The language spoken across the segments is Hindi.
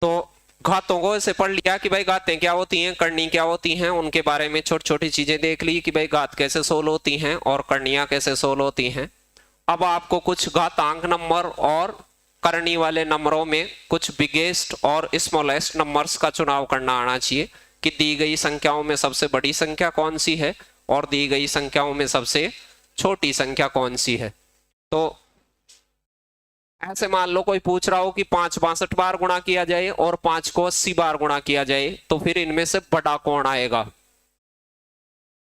तो घातों को ऐसे पढ़ लिया कि भाई घातें क्या होती हैं, करनी क्या होती हैं, उनके बारे में छोटी छोटी चीजें देख ली कि भाई घात कैसे सोल्व होती हैं और करनियां कैसे सोल्व होती हैं। अब आपको कुछ घातांक नंबर और करनी वाले नंबरों में कुछ बिगेस्ट और स्मॉलेस्ट नंबर्स का चुनाव करना आना चाहिए कि दी गई संख्याओं में सबसे बड़ी संख्या कौन सी है और दी गई संख्याओं में सबसे छोटी संख्या कौन सी है। तो ऐसे मान लो कोई पूछ रहा हो कि 5 62 बार गुणा किया जाए और 5 को 80 बार गुणा किया जाए, तो फिर इनमें से बड़ा कौन आएगा।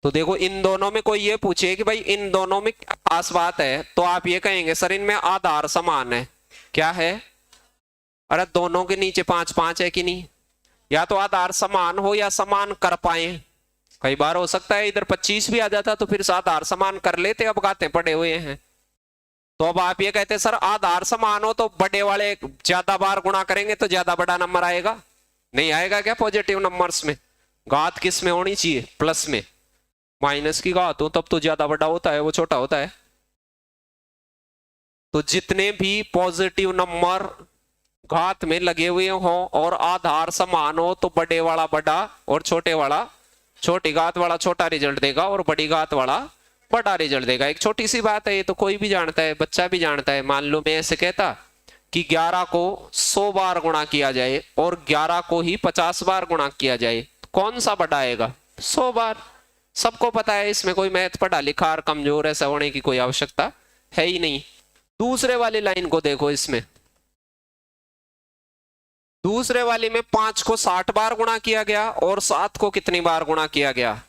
तो देखो इन दोनों में कोई ये पूछे कि भाई इन दोनों में खास बात है, तो आप ये कहेंगे सर इनमें आधार समान है। क्या है? अरे दोनों के नीचे 5 5 है कि नहीं। या तो आधार समान हो या समान कर पाए। कई बार हो सकता है इधर 25 भी आ जाता तो फिर आधार समान कर लेते, अब गाते पड़े हुए हैं। तो अब आप ये कहते हैं सर आधार समान हो तो बड़े वाले ज्यादा बार गुणा करेंगे तो ज्यादा बड़ा नंबर आएगा। नहीं आएगा क्या? पॉजिटिव नंबर्स में घात किस में होनी चाहिए? प्लस में। माइनस की घात हो तब तो ज्यादा बड़ा होता है, वो छोटा होता है। तो जितने भी पॉजिटिव नंबर घात में लगे हुए हो और आधार समान हो तो बड़े वाला बड़ा और छोटे वाला छोटी घात वाला छोटा रिजल्ट देगा और बड़ी घात वाला बड़ा रिजल्ट देगा। एक छोटी सी बात है, ये तो कोई भी जानता है, बच्चा भी जानता है। मान लो मैं ऐसे कहता कि 11 को 100 बार गुणा किया जाए और 11 को ही 50 बार गुणा किया जाए, तो कौन सा बड़ा आएगा? 100 बार। सबको पता है, इसमें कोई मैथ पढ़ा लिखा और कमजोर ऐसा होने की कोई आवश्यकता है ही नहीं। दूसरे वाली लाइन को देखो, इसमें दूसरे वाली में 5 को 60 बार गुणा किया गया और 7 को कितनी बार गुणा किया गया।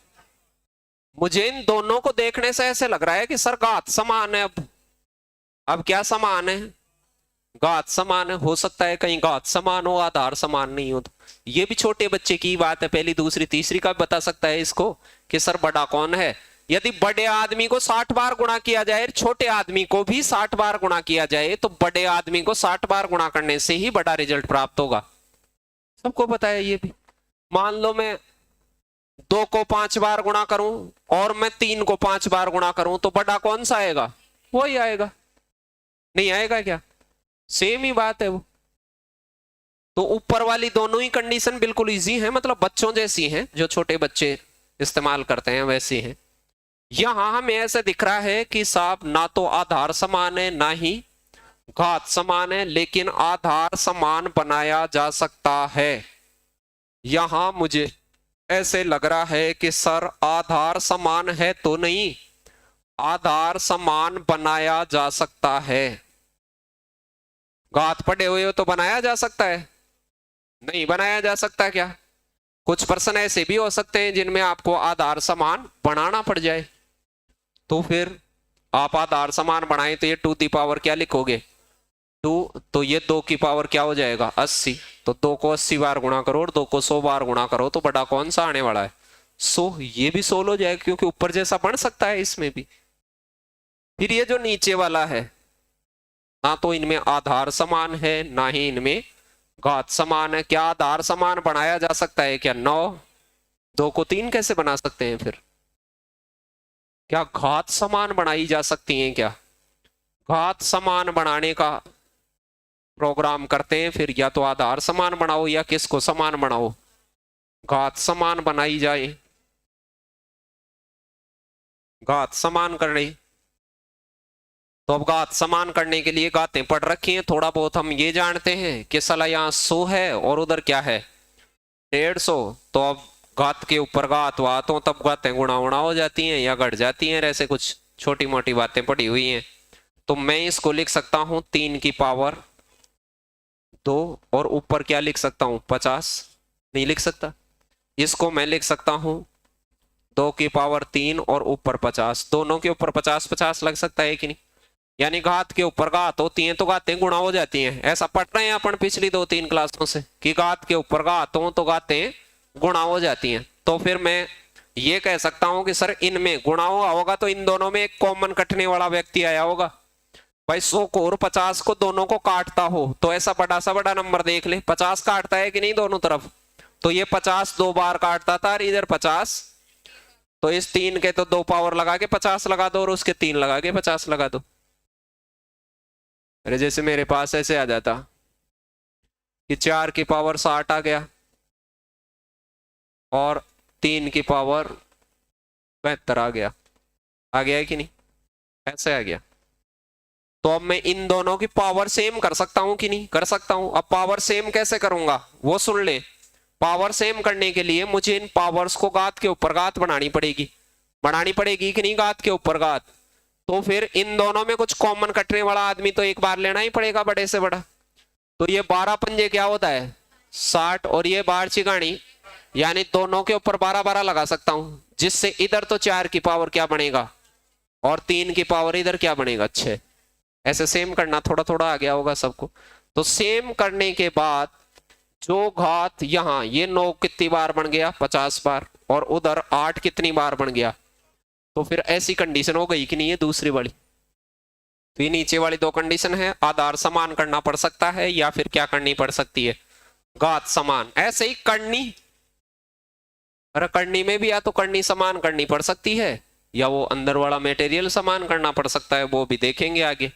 मुझे इन दोनों को देखने से ऐसे लग रहा है कि सर घात समान है। अब क्या समान है? घात समान है। हो सकता है कहीं घात समान हो आधार समान नहीं हो, तो ये भी छोटे बच्चे की बात है, पहली दूसरी तीसरी का बता सकता है इसको कि सर बड़ा कौन है। यदि बड़े आदमी को 60 बार गुणा किया जाए, छोटे आदमी को भी 60 बार गुणा किया जाए, तो बड़े आदमी को 60 बार गुणा करने से ही बड़ा रिजल्ट प्राप्त होगा। सबको पता है ये भी। मान लो मैं 2 को 5 बार गुणा करूं और मैं 3 को 5 बार गुणा करूं, तो बड़ा कौन सा आएगा? वही आएगा। नहीं आएगा क्या? सेम ही बात है वो। तो ऊपर वाली दोनों ही कंडीशन बिल्कुल इजी है, मतलब बच्चों जैसी हैं, जो छोटे बच्चे इस्तेमाल करते हैं वैसी हैं। यहां हमें ऐसे दिख रहा है कि साहब ना तो आधार समान है ना ही घात समान है, लेकिन आधार समान बनाया जा सकता है। यहां मुझे ऐसे लग रहा है कि सर आधार समान है तो नहीं, आधार समान बनाया जा सकता है। घात पड़े हुए हो तो बनाया जा सकता है? नहीं बनाया जा सकता। क्या कुछ पर्सन ऐसे भी हो सकते हैं जिनमें आपको आधार समान बनाना पड़ जाए, तो फिर आप आधार समान बनाए तो ये 2 की पावर क्या लिखोगे? 2। तो ये 2 की पावर क्या हो जाएगा? 80। तो 2 को 80 बार गुणा करो और 2 को 100 बार गुणा करो, तो बड़ा कौन सा आने वाला है? 100। ये भी 16 हो जाएगा क्योंकि ऊपर जैसा बन सकता है इसमें भी। फिर ये जो नीचे वाला है, ना तो इनमें आधार समान है ना ही इनमें घात समान है। क्या आधार समान बनाया जा सकता है क्या? 9। 2 को 3 कैसे बना सकते हैं फिर? क्या घात समान बनाई जा सकती हैं क्या? घात समान बनाने का प्रोग्राम करते हैं, फिर या तो आधार समान बनाओ या किसको समान बनाओ? घात समान बनाई जाए। घात समान करने, तो अब घात समान करने के लिए घातें पढ़ रखी हैं, थोड़ा बहुत हम ये जानते हैं कि साला यहाँ 100 है और उधर क्या है? 150। तो अब घात के ऊपर घात वात हो तब घातें गुणा उणा हो जाती हैं या घट जाती हैं, ऐसे कुछ छोटी मोटी बातें पड़ी हुई हैं। तो मैं इसको लिख सकता हूं 3 की पावर 2 और ऊपर क्या लिख सकता हूं? 50। नहीं लिख सकता। इसको मैं लिख सकता हूं 2 की पावर 3 और ऊपर 50। दोनों के ऊपर 50 50 लग सकता है कि नहीं? यानी घात के ऊपर घात होती हैं तो घातें गुणा हो जाती हैं। ऐसा पढ़ रहे हैं अपन पिछली 2-3 क्लासों से कि घात के ऊपर घात हो तो घातें गुणा हो जाती हैं। तो फिर मैं ये कह सकता हूं कि सर इनमें गुणा हुआ होगा तो इन दोनों में एक कॉमन कटने वाला व्यक्ति आया होगा। भाई 100 को और 50 को दोनों को काटता हो तो ऐसा बड़ा सा बड़ा नंबर देख ले, 50 काटता है कि नहीं दोनों तरफ? तो ये 50 2 बार काटता था और इधर 50, तो इस 3 के तो 2 पावर लगा के 50 लगा दो और उसके 3 लगा के 50 लगा दो। अरे जैसे मेरे पास ऐसे आ जाता कि 4 की पावर 60 आ गया और 3 की पावर 72 आ गया है कि नहीं? ऐसे आ गया। तो अब मैं इन दोनों की पावर सेम कर सकता हूं कि नहीं? कर सकता हूं। अब पावर सेम कैसे करूंगा वो सुन ले। पावर सेम करने के लिए मुझे इन पावर्स को घात के ऊपर घात बनानी पड़ेगी कि नहीं? घात के ऊपर घात। तो फिर इन दोनों में कुछ कॉमन कटने वाला आदमी तो एक बार लेना ही पड़ेगा, बड़े से बड़ा। तो ये 12 पंजे क्या होता है? 60, और ये बाहर चिगानी, यानी दोनों के ऊपर 12-12 लगा सकता हूं, जिससे इधर तो 4 की पावर क्या बनेगा और 3 की पावर इधर क्या बनेगा? 6। ऐसे सेम करना, थोड़ा थोड़ा आ गया होगा सबको। तो सेम करने के बाद जो घात यहां, ये 9 कितनी बार बन गया? 50 बार, और उधर 8 कितनी बार बन गया? तो फिर ऐसी कंडीशन हो गई कि नहीं? ये दूसरी वाली। तो ये नीचे वाली दो कंडीशन है, आधार समान करना पड़ सकता है या फिर क्या करनी पड़ सकती है? घात समान। ऐसे ही करनी, अरे करनी में भी या तो करनी समान करनी पड़ सकती है या वो अंदर वाला मटेरियल समान करना पड़ सकता है, वो भी देखेंगे आगे।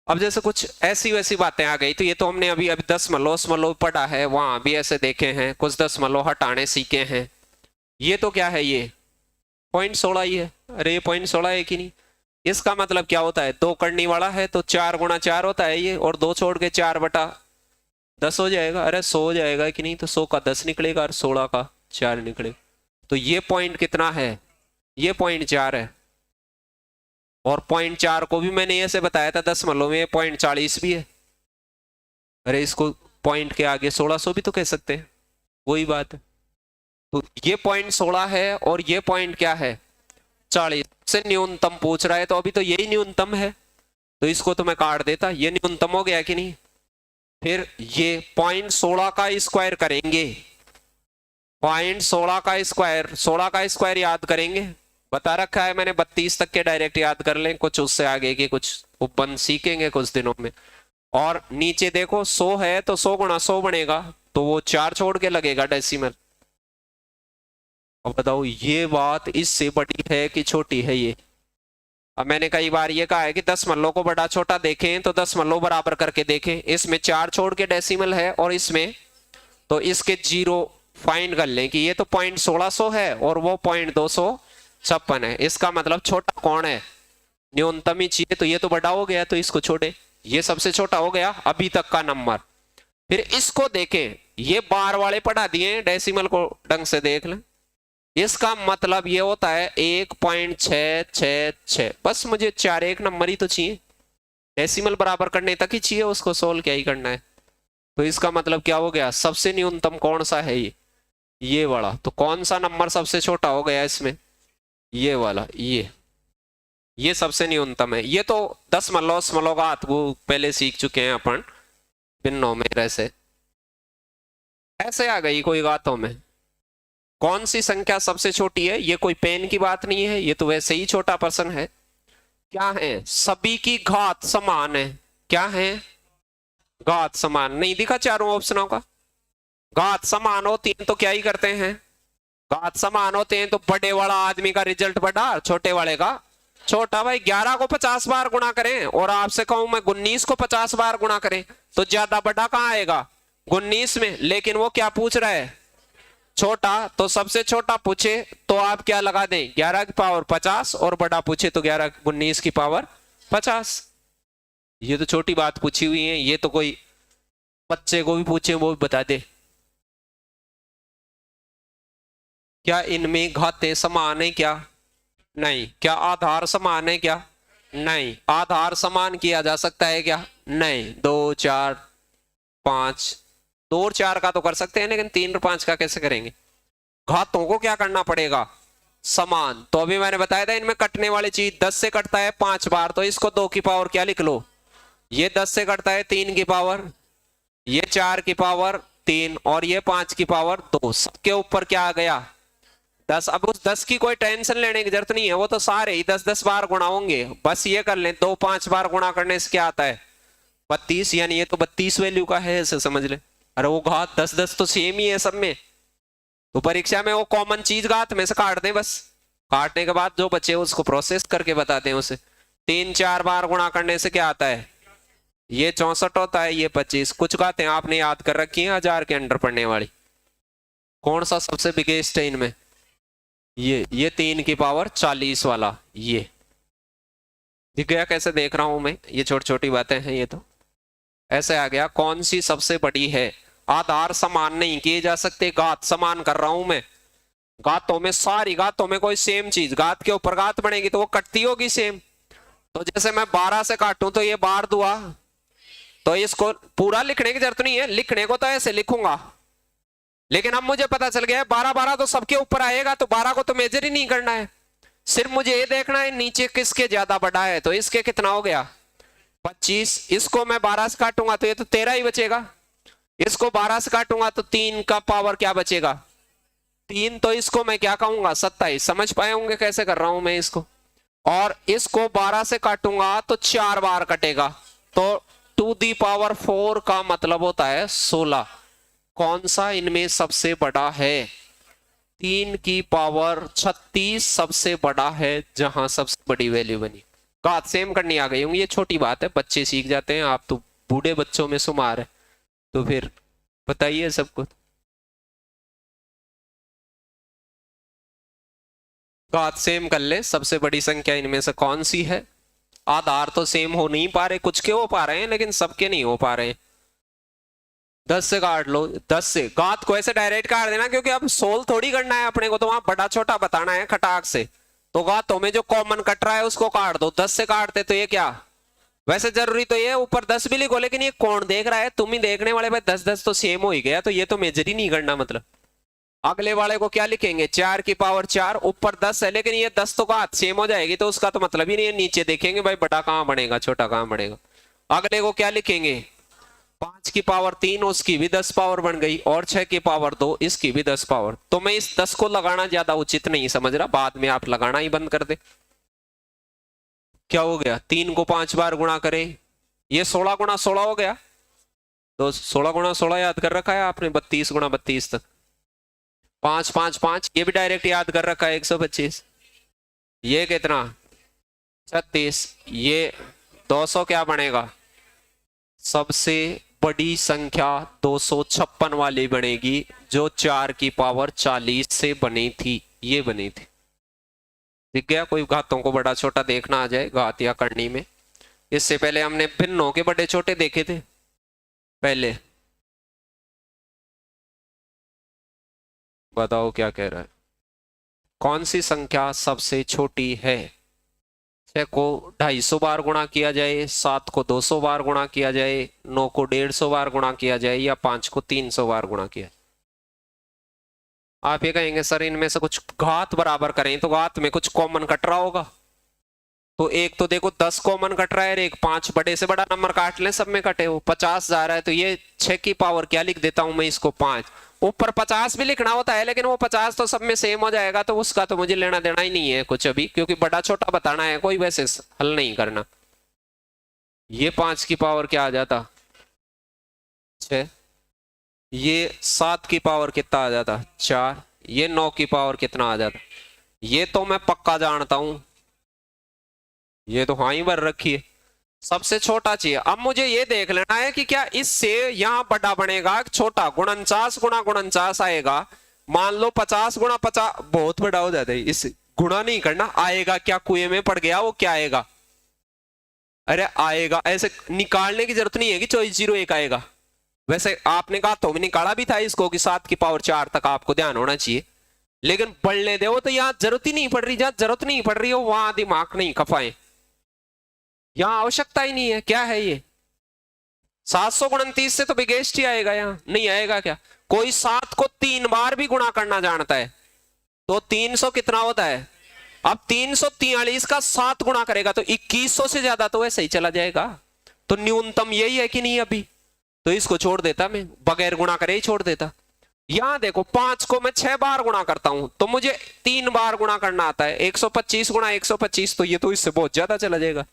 अब जैसे कुछ ऐसी वैसी बातें आ गई, तो ये तो हमने अभी दशमलव पढ़ा है, वहां भी ऐसे देखे हैं, कुछ दशमलव हटाने सीखे हैं। ये तो क्या है? ये 0.16 ही है। अरे ये 0.16 है कि नहीं? इसका मतलब क्या होता है? 2 करनी वाला है तो 4 गुणा 4 होता है ये, और 2 छोड़ के 4/10 हो जाएगा। अरे 100 हो जाएगा कि नहीं? तो 100 का 10 निकलेगा और 16 का 4 निकलेगा। तो ये पॉइंट कितना है? ये 0.4 है। और 0.4 को भी मैंने ऐसे बताया था दशमलव में, 0.40 भी है। अरे इसको पॉइंट के आगे 1600 भी तो कह सकते हैं, वही बात है। तो ये 0.16 है और ये पॉइंट क्या है? 40 से न्यूनतम पूछ रहा है, तो अभी तो यही न्यूनतम है, तो इसको तो मैं काट देता। ये न्यूनतम हो गया कि नहीं? फिर ये 0.16 का स्क्वायर करेंगे, 0.16 का स्क्वायर, 16 का स्क्वायर याद करेंगे, बता रखा है मैंने, 32 तक के डायरेक्ट याद कर लें, कुछ उससे आगे के कुछ उपबंध सीखेंगे कुछ दिनों में। और नीचे देखो 100 है तो 100 गुणा 100 बनेगा, तो वो 4 छोड़ के लगेगा डेसिमल। अब बताओ ये बात इससे बड़ी है कि छोटी है ये? अब मैंने कई बार ये कहा है कि दशमलव को बड़ा छोटा देखें तो दशमलव बराबर करके देखें। इसमें 4 छोड़ के डेसिमल है और इसमें, तो इसके 0 फाइंड कर लें कि ये तो 0.1600 है और वो 0.256 है। इसका मतलब छोटा कौन है? न्यूनतम ही चाहिए, तो ये तो बड़ा हो गया, तो इसको छोड़े, ये सबसे छोटा हो गया अभी तक का नंबर। फिर इसको देखें, ये बार वाले पढ़ा दिए, डेसिमल को ढंग से देख लें। इसका मतलब ये होता है 1.666। बस मुझे 4 एक नंबर ही तो चाहिए, डेसिमल बराबर करने तक ही चाहिए, उसको सोल्व क्या ही करना है। तो इसका मतलब क्या हो गया? सबसे न्यूनतम कौन सा है? ये वाला। तो कौन सा नंबर सबसे छोटा हो गया इसमें? ये वाला, ये सबसे न्यूनतम है। ये तो दशमलव घात वो पहले सीख चुके हैं अपन भिन्नों में। ऐसे आ गई कोई घातों में, कौन सी संख्या सबसे छोटी है? ये कोई पेन की बात नहीं है, ये तो वैसे ही छोटा प्रश्न है। क्या है? सभी की घात समान है। क्या है? घात समान। नहीं दिखा चारों ऑप्शनों का? घात समान होती है तो क्या ही करते हैं? घात समान होते हैं तो बड़े वाला आदमी का रिजल्ट बड़ा, छोटे वाले का छोटा। भाई 11 को 50 बार गुणा करें और आपसे कहूं मैं 19 को 50 बार गुणा करें, तो ज्यादा बड़ा कहां आएगा? 19 में। लेकिन वो क्या पूछ रहा है? छोटा। तो सबसे छोटा पूछे तो आप क्या लगा दें? 11 की पावर 50, और बड़ा पूछे तो 19 की पावर 50। ये तो छोटी बात पूछी हुई है, ये तो कोई बच्चे को भी पूछे वो भी बता दे। क्या इनमें घातें समान है? क्या नहीं। क्या आधार समान है? क्या नहीं। आधार समान किया जा सकता है? क्या नहीं। 2, 4, 5, 2 और 4 का तो कर सकते हैं, लेकिन 3 और 5 का कैसे करेंगे? घातों को क्या करना पड़ेगा? समान। तो अभी मैंने बताया था इनमें कटने वाली चीज 10 से कटता है 5 बार, तो इसको 2 की पावर क्या लिख लो? ये 10 से कटता है 3 की पावर, ये 4 की पावर 3, और ये 5 की पावर 2। सबके ऊपर क्या आ गया? 10। अब उस 10 की कोई टेंशन लेने की जरूरत नहीं है, वो तो सारे ही 10-10 बार गुणा होंगे। बस ये कर लें 2 5 बार गुणा करने से क्या आता है? 32। यानी ये तो 32 वैल्यू का है, ऐसे समझ ले। अरे वो घात 10-10 तो सेम ही है सब में, तो परीक्षा में वो कॉमन चीज घात में से काट दें, बस काटने के बाद जो बचे उसको प्रोसेस करके बताते हैं उसे। 3-4 बार गुणा करने से क्या आता है? ये 64 होता है, ये 25। कुछ बातें आपने याद कर रखी हैं 1000 के अंडर पढ़ने वाली। कौन सा सबसे बिगेस्ट है इनमें? ये 3 की पावर 40 वाला। ये दिख गया कैसे देख रहा हूं मैं? ये छोटी छोटी बातें हैं ये तो। ऐसे आ गया कौन सी सबसे बड़ी है। आधार समान नहीं किए जा सकते, घात समान कर रहा हूं मैं। घातों में सारी घातों में कोई सेम चीज, घात के ऊपर घात बनेगी तो वो कटती होगी सेम। तो जैसे मैं 12 से काटूं तो ये 12 दुआ, तो इसको पूरा लिखने की जरूरत नहीं है, लिखने को तो ऐसे लिखूंगा। लेकिन अब मुझे पता चल गया है 12 12 तो सबके ऊपर आएगा, तो 12 को तो मेजर ही नहीं करना है। सिर्फ मुझे ये देखना है नीचे किसके ज्यादा बड़ा है। तो इसके कितना हो गया 25। इसको मैं 12 से काटूंगा तो ये तो 13 ही बचेगा। इसको 12 से काटूंगा तो 3 का पावर क्या बचेगा 3। तो इसको मैं क्या कहूंगा 27। समझ पाए होंगे कैसे कर रहा हूं मैं इसको। और इसको 12 से काटूंगा तो 4 बार कटेगा, तो 2 दी पावर 4 का मतलब होता है 16। कौन सा इनमें सबसे बड़ा है? 3 की पावर 36 सबसे बड़ा है, जहां सबसे बड़ी वैल्यू बनी। घात सेम करनी आ गई होंगी, ये छोटी बात है, बच्चे सीख जाते हैं। आप तो बूढ़े बच्चों में शुमार है, तो फिर बताइए सबको। घात सेम कर ले, सबसे बड़ी संख्या इनमें से कौन सी है? आधार तो सेम हो नहीं पा रहे, कुछ के हो पा रहे हैं लेकिन सबके नहीं हो पा रहे। 10 से काट लो, 10 से। घात को ऐसे डायरेक्ट काट देना, क्योंकि अब सोल थोड़ी करना है अपने को, तो वहां बड़ा छोटा बताना है खटाक से। तो घातों में जो कॉमन कट रहा है उसको काट दो। 10 से काटते तो ये क्या, वैसे जरूरी तो ये ऊपर 10 भी लिखो, लेकिन ये कौन देख रहा है? तुम ही देखने वाले। भाई 10 10 तो सेम हो ही गया, तो ये तो मेजर ही नहीं करना। मतलब अगले वाले को क्या लिखेंगे 4 की पावर 4, ऊपर 10 है, लेकिन ये 10 तो घात सेम हो जाएगी, तो उसका तो मतलब ही नहीं है। नीचे देखेंगे भाई बड़ा कहां बनेगा छोटा कहां बनेगा। अगले को क्या लिखेंगे 5 की पावर 3, उसकी भी 10 पावर बन गई, और 6 की पावर 2, इसकी भी 10 पावर। तो मैं इस 10 को लगाना ज्यादा उचित नहीं समझ रहा, बाद में आप लगाना ही बंद कर दे। क्या हो गया 3 को 5 बार गुणा करें, ये 16 गुणा 16 हो गया। तो 16 गुणा 16 याद कर रखा है आपने, 32 गुणा 32 तक। 5 5 5, ये भी डायरेक्ट याद कर रखा है 125। ये कितना 36। ये 200 क्या बनेगा, सबसे बड़ी संख्या 256 वाली बनेगी, जो 4 की पावर 40 से बनी थी। ये बनी थी। दिख गया? कोई घातों को बड़ा छोटा देखना आ जाए घात या करनी में। इससे पहले हमने भिन्नों के बड़े छोटे देखे थे पहले। बताओ क्या कह रहा है। कौन सी संख्या सबसे छोटी है? 6 को 250 बार गुणा किया जाए, 7 को 200 बार गुणा किया जाए, 9 को 150 बार गुणा किया जाए, या 5 को 300 बार गुणा किया। आप ये कहेंगे सर इनमें से कुछ घात बराबर करें, तो घात में कुछ कॉमन कट रहा होगा। तो एक तो देखो 10 कॉमन कट रहा है, एक 5 बड़े से बड़ा नंबर काट लें, सब में कटे हो 50 जा रहा है। तो ये 6 की पावर क्या लिख देता हूं मैं इसको 5। ऊपर 50 भी लिखना होता है, लेकिन वो 50 तो सब में सेम हो जाएगा, तो उसका तो मुझे लेना देना ही नहीं है कुछ अभी, क्योंकि बड़ा छोटा बताना है, कोई वैसे हल नहीं करना। ये 5 की पावर क्या आ जाता 6। ये 7 की पावर कितना आ जाता 4। ये 9 की पावर कितना आ जाता, ये तो मैं पक्का जानता हूं, ये तो हाँ ही भर रखी है। सबसे छोटा चाहिए। अब मुझे ये देख लेना है कि क्या इससे यहां बड़ा बनेगा छोटा, 49 गुणा 49 आएगा। मान लो 50 गुणा 50 बहुत बड़ा हो जाता है, इस गुणा नहीं करना। आएगा क्या कुएं में पड़ गया, वो क्या आएगा, अरे आएगा, ऐसे निकालने की जरूरत नहीं है कि 2401 आएगा। वैसे आपने कहा तो भी निकाला भी था इसको कि 7 की पावर 4 तक आपको ध्यान होना चाहिए, लेकिन बढ़ने दो। तो यहां जरूरत ही नहीं पड़ रही, जहां जरूरत नहीं पड़ रही हो वहां दिमाग नहीं खपाए, यहां आवश्यकता ही नहीं है। क्या है ये 729 से तो बिगेस्ट ही आएगा, यहां नहीं आएगा क्या? कोई 7 को 3 बार भी गुणा करना जानता है, तो 300 कितना होता है? अब 343 का 7 गुणा करेगा तो 2100 से ज्यादा तो वैसे ही चला जाएगा। तो न्यूनतम यही है कि नहीं अभी? तो इसको छोड़ देता मैं, बगैर गुणा करे ही छोड़ देता। यहां देखो 5 को मैं 6 बार गुणा करता हूं, तो मुझे 3 बार गुणा करना आता है। 125 गुणा 125, तो ये तो इससे बहुत ज्यादा चला जाएगा,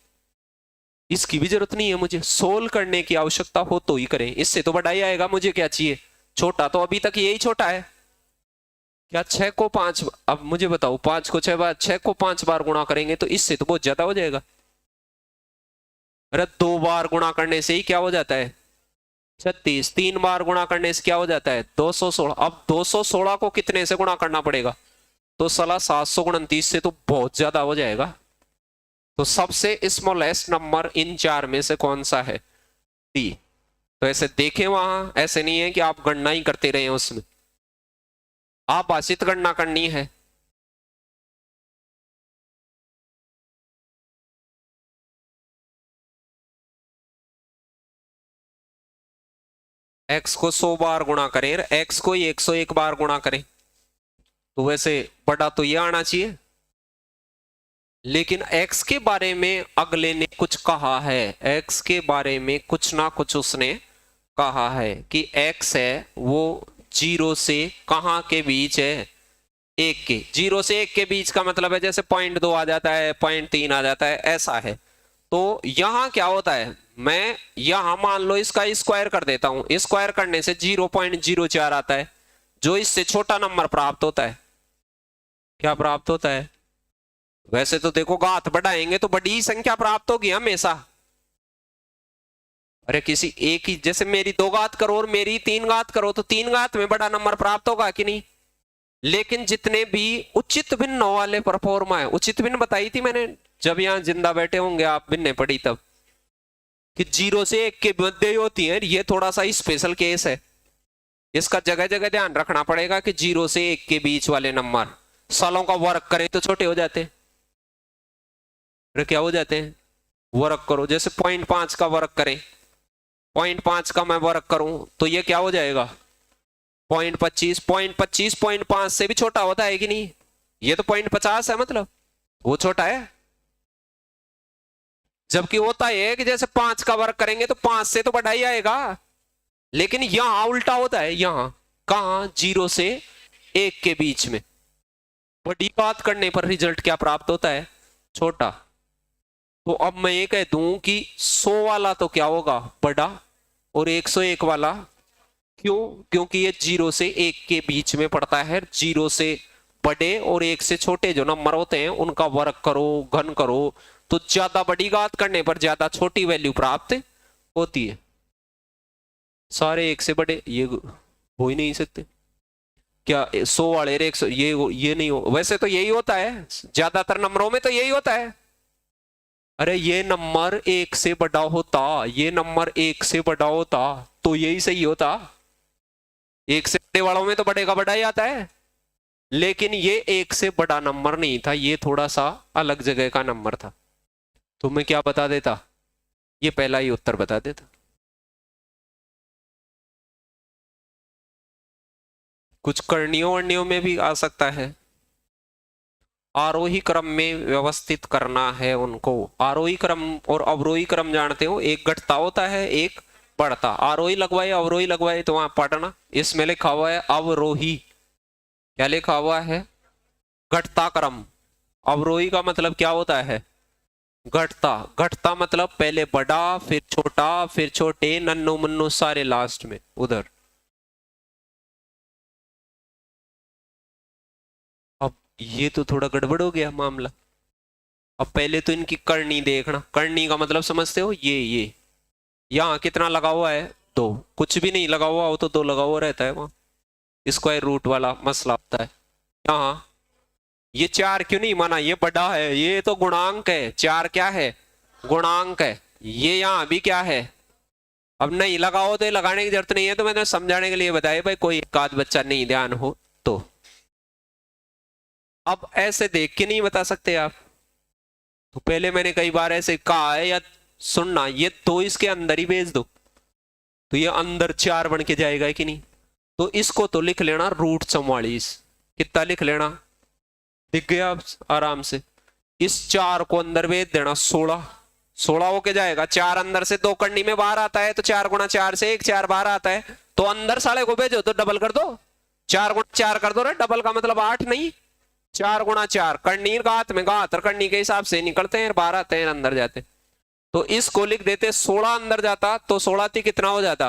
इसकी भी जरूरत नहीं है मुझे। सोल्व करने की आवश्यकता हो तो ही करें, इससे तो बड़ा ही आएगा। मुझे क्या चाहिए छोटा, तो अभी तक यही छोटा है। क्या 6 को 5, अब मुझे बताओ 5 को 6 बार, 6 को 5 बार गुणा करेंगे तो इससे तो बहुत ज्यादा हो जाएगा। अरे 2 बार गुणा करने से ही क्या हो जाता है 36, 3 बार गुणा करने से क्या हो जाता है 216। अब 216 को कितने से गुणा करना पड़ेगा, तो साला 729 से तो बहुत ज्यादा हो जाएगा। तो सबसे स्मॉलेस्ट नंबर इन 4 में से कौन सा है, डी। तो ऐसे देखें वहां, ऐसे नहीं है कि आप गणना ही करते रहे उसमें, आप आश्रित गणना करनी है। x को 100 बार गुणा करें, x को 101 बार गुणा करें, तो वैसे बड़ा तो ये आना चाहिए। लेकिन x के बारे में अगले ने कुछ कहा है, x के बारे में कुछ ना कुछ उसने कहा है कि x है वो 0 से कहां के बीच है, 1 के। 0 से 1 के बीच का मतलब है जैसे 0.2 आ जाता है, 0.3 आ जाता है, ऐसा है। तो यहां क्या होता है, मैं यहां मान लो इसका स्क्वायर कर देता हूं, स्क्वायर करने से 0.04 आता है, जो इससे छोटा नंबर प्राप्त होता है। क्या प्राप्त होता है, वैसे तो देखो घात बढ़ाएंगे तो बड़ी संख्या प्राप्त होगी हमेशा। अरे किसी एक ही, जैसे मेरी 2 घात करो और मेरी 3 घात करो, तो 3 घात में बड़ा नंबर प्राप्त होगा कि नहीं। लेकिन जितने भी उचित भिन्न वाले परफॉर्मा है, उचित भिन्न बताई थी मैंने जब यहां जिंदा बैठे होंगे आप, भिन्न पड़ी तब, कि 0 से 1 के मध्य होती है। ये थोड़ा सा स्पेशल केस है, इसका जगह जगह ध्यान रखना पड़ेगा कि 0 से 1 के बीच वाले नंबर सालों का वर्क करें तो छोटे हो जाते हैं। अरे क्या हो जाते हैं, वर्क करो, जैसे 0.5 का वर्क करें, 0.5 का मैं वर्क करूं तो ये क्या हो जाएगा 0.25। 0.25 0.5 से भी छोटा होता है कि नहीं, ये तो 0.50 है, मतलब वो छोटा है। जबकि होता है कि जैसे 5 का वर्क करेंगे तो 5 से तो बड़ा ही आएगा, लेकिन यहां उल्टा होता है। यहां कहां, 0 से 1 के बीच में बड़ी बात करने पर रिजल्ट क्या प्राप्त होता है, छोटा। तो अब मैं ये कह दूं कि 100 वाला तो क्या होगा, बड़ा, और 101 वाला, क्यों, क्योंकि ये 0 से 1 के बीच में पड़ता है। 0 से बड़े और 1 से छोटे जो नंबर होते हैं उनका वर्ग करो, घन करो, तो ज्यादा बड़ी घात करने पर ज्यादा छोटी वैल्यू प्राप्त होती है। सारे 1 से बड़े ये हो ही नहीं सकते क्या, 100 वाले 100, ये नहीं हो। वैसे तो यही होता है ज्यादातर नंबरों में, तो यही होता है। अरे ये नंबर 1 से बड़ा होता, ये नंबर 1 से बड़ा होता तो यही सही होता। 1 से बड़े वालों में तो बड़े का बड़ा ही आता है, लेकिन ये 1 से बड़ा नंबर नहीं था, ये थोड़ा सा अलग जगह का नंबर था। तो मैं क्या बता देता, ये पहला ही उत्तर बता देता। कुछ करणियों वर्णियों में भी आ सकता है। आरोही क्रम में व्यवस्थित करना है उनको। आरोही क्रम और अवरोही क्रम जानते हो, एक घटता होता है एक बढ़ता। आरोही लगवाए अवरोही लगवाए तो वहां पढ़ना, इसमें लिखा हुआ है अवरोही, क्या लिखा हुआ है, घटता क्रम। अवरोही का मतलब क्या होता है, घटता। घटता मतलब पहले बड़ा, फिर छोटा, फिर छोटे, नन्नू मुन्नू सारे लास्ट में उधर। अब ये तो थोड़ा गड़बड़ हो गया मामला। अब पहले तो इनकी करनी देखना, करनी का मतलब समझते हो, ये यहां कितना लगा हुआ है, 2। कुछ भी नहीं लगा हुआ हो तो 2 लगा हुआ रहता है वहां, स्क्वायर रूट वाला मसला होता है। यहाँ ये 4 क्यों नहीं माना, ये बड़ा है, ये तो गुणांक है, 4 क्या है, गुणांक है। ये यहाँ भी क्या है, अब नहीं लगाओ तो लगाने की जरूरत नहीं है, तो मैंने समझाने के लिए बताया भाई, कोई एक आध बच्चा नहीं ध्यान हो तो। अब ऐसे देख के नहीं बता सकते आप, तो पहले मैंने कई बार ऐसे कहा है, या सुनना, ये 2 इसके अंदर ही भेज दो तो ये अंदर 4 बन के जाएगा कि नहीं। तो इसको तो लिख लेना √44, कितना लिख लेना, दिख गया आप आराम से। इस 4 को अंदर भेज देना, 16 होके जाएगा। 4 अंदर से 2 करनी में बाहर आता है, तो 4 गुणा 4 से 1 4 बाहर आता है, तो अंदर साले को भेजो तो डबल कर दो, 4 गुणा 4 कर दो रे, डबल का मतलब 8 नहीं, 4 गुणा 4 करनी घात में घात करनी के हिसाब से निकलते हैं, बाहर आते हैं, अंदर जाते। तो इसको लिख देते 16 अंदर जाता तो 16 थी कितना हो जाता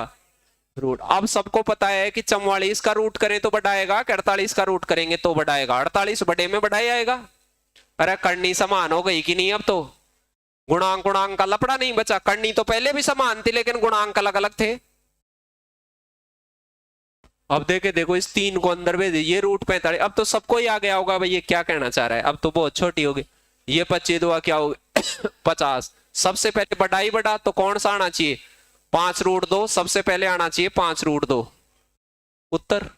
रूट। अब सबको पता है कि 44 का रूट करें तो बढ़ाएगा, 48 का रूट करेंगे तो बढ़ाएगा, 48 बड़े में बढ़ाई आएगा। अरे करनी समान हो गई कि नहीं अब तो, गुणांक गुणांक का लपड़ा नहीं बचा। करनी तो पहले भी समान थी लेकिन गुणांक अलग अलग थे। अब देखे देखो इस 3 को अंदर भेज, ये रूट 45। अब तो सबको ही आ गया होगा भाई ये क्या कहना चाह रहा है। अब तो बहुत छोटी होगी, ये 25 दुआ क्या होगी 50। सबसे पहले बड़ा ही बड़ा, तो कौन सा आना चाहिए 5√2। सबसे पहले आना चाहिए 5√2 उत्तर।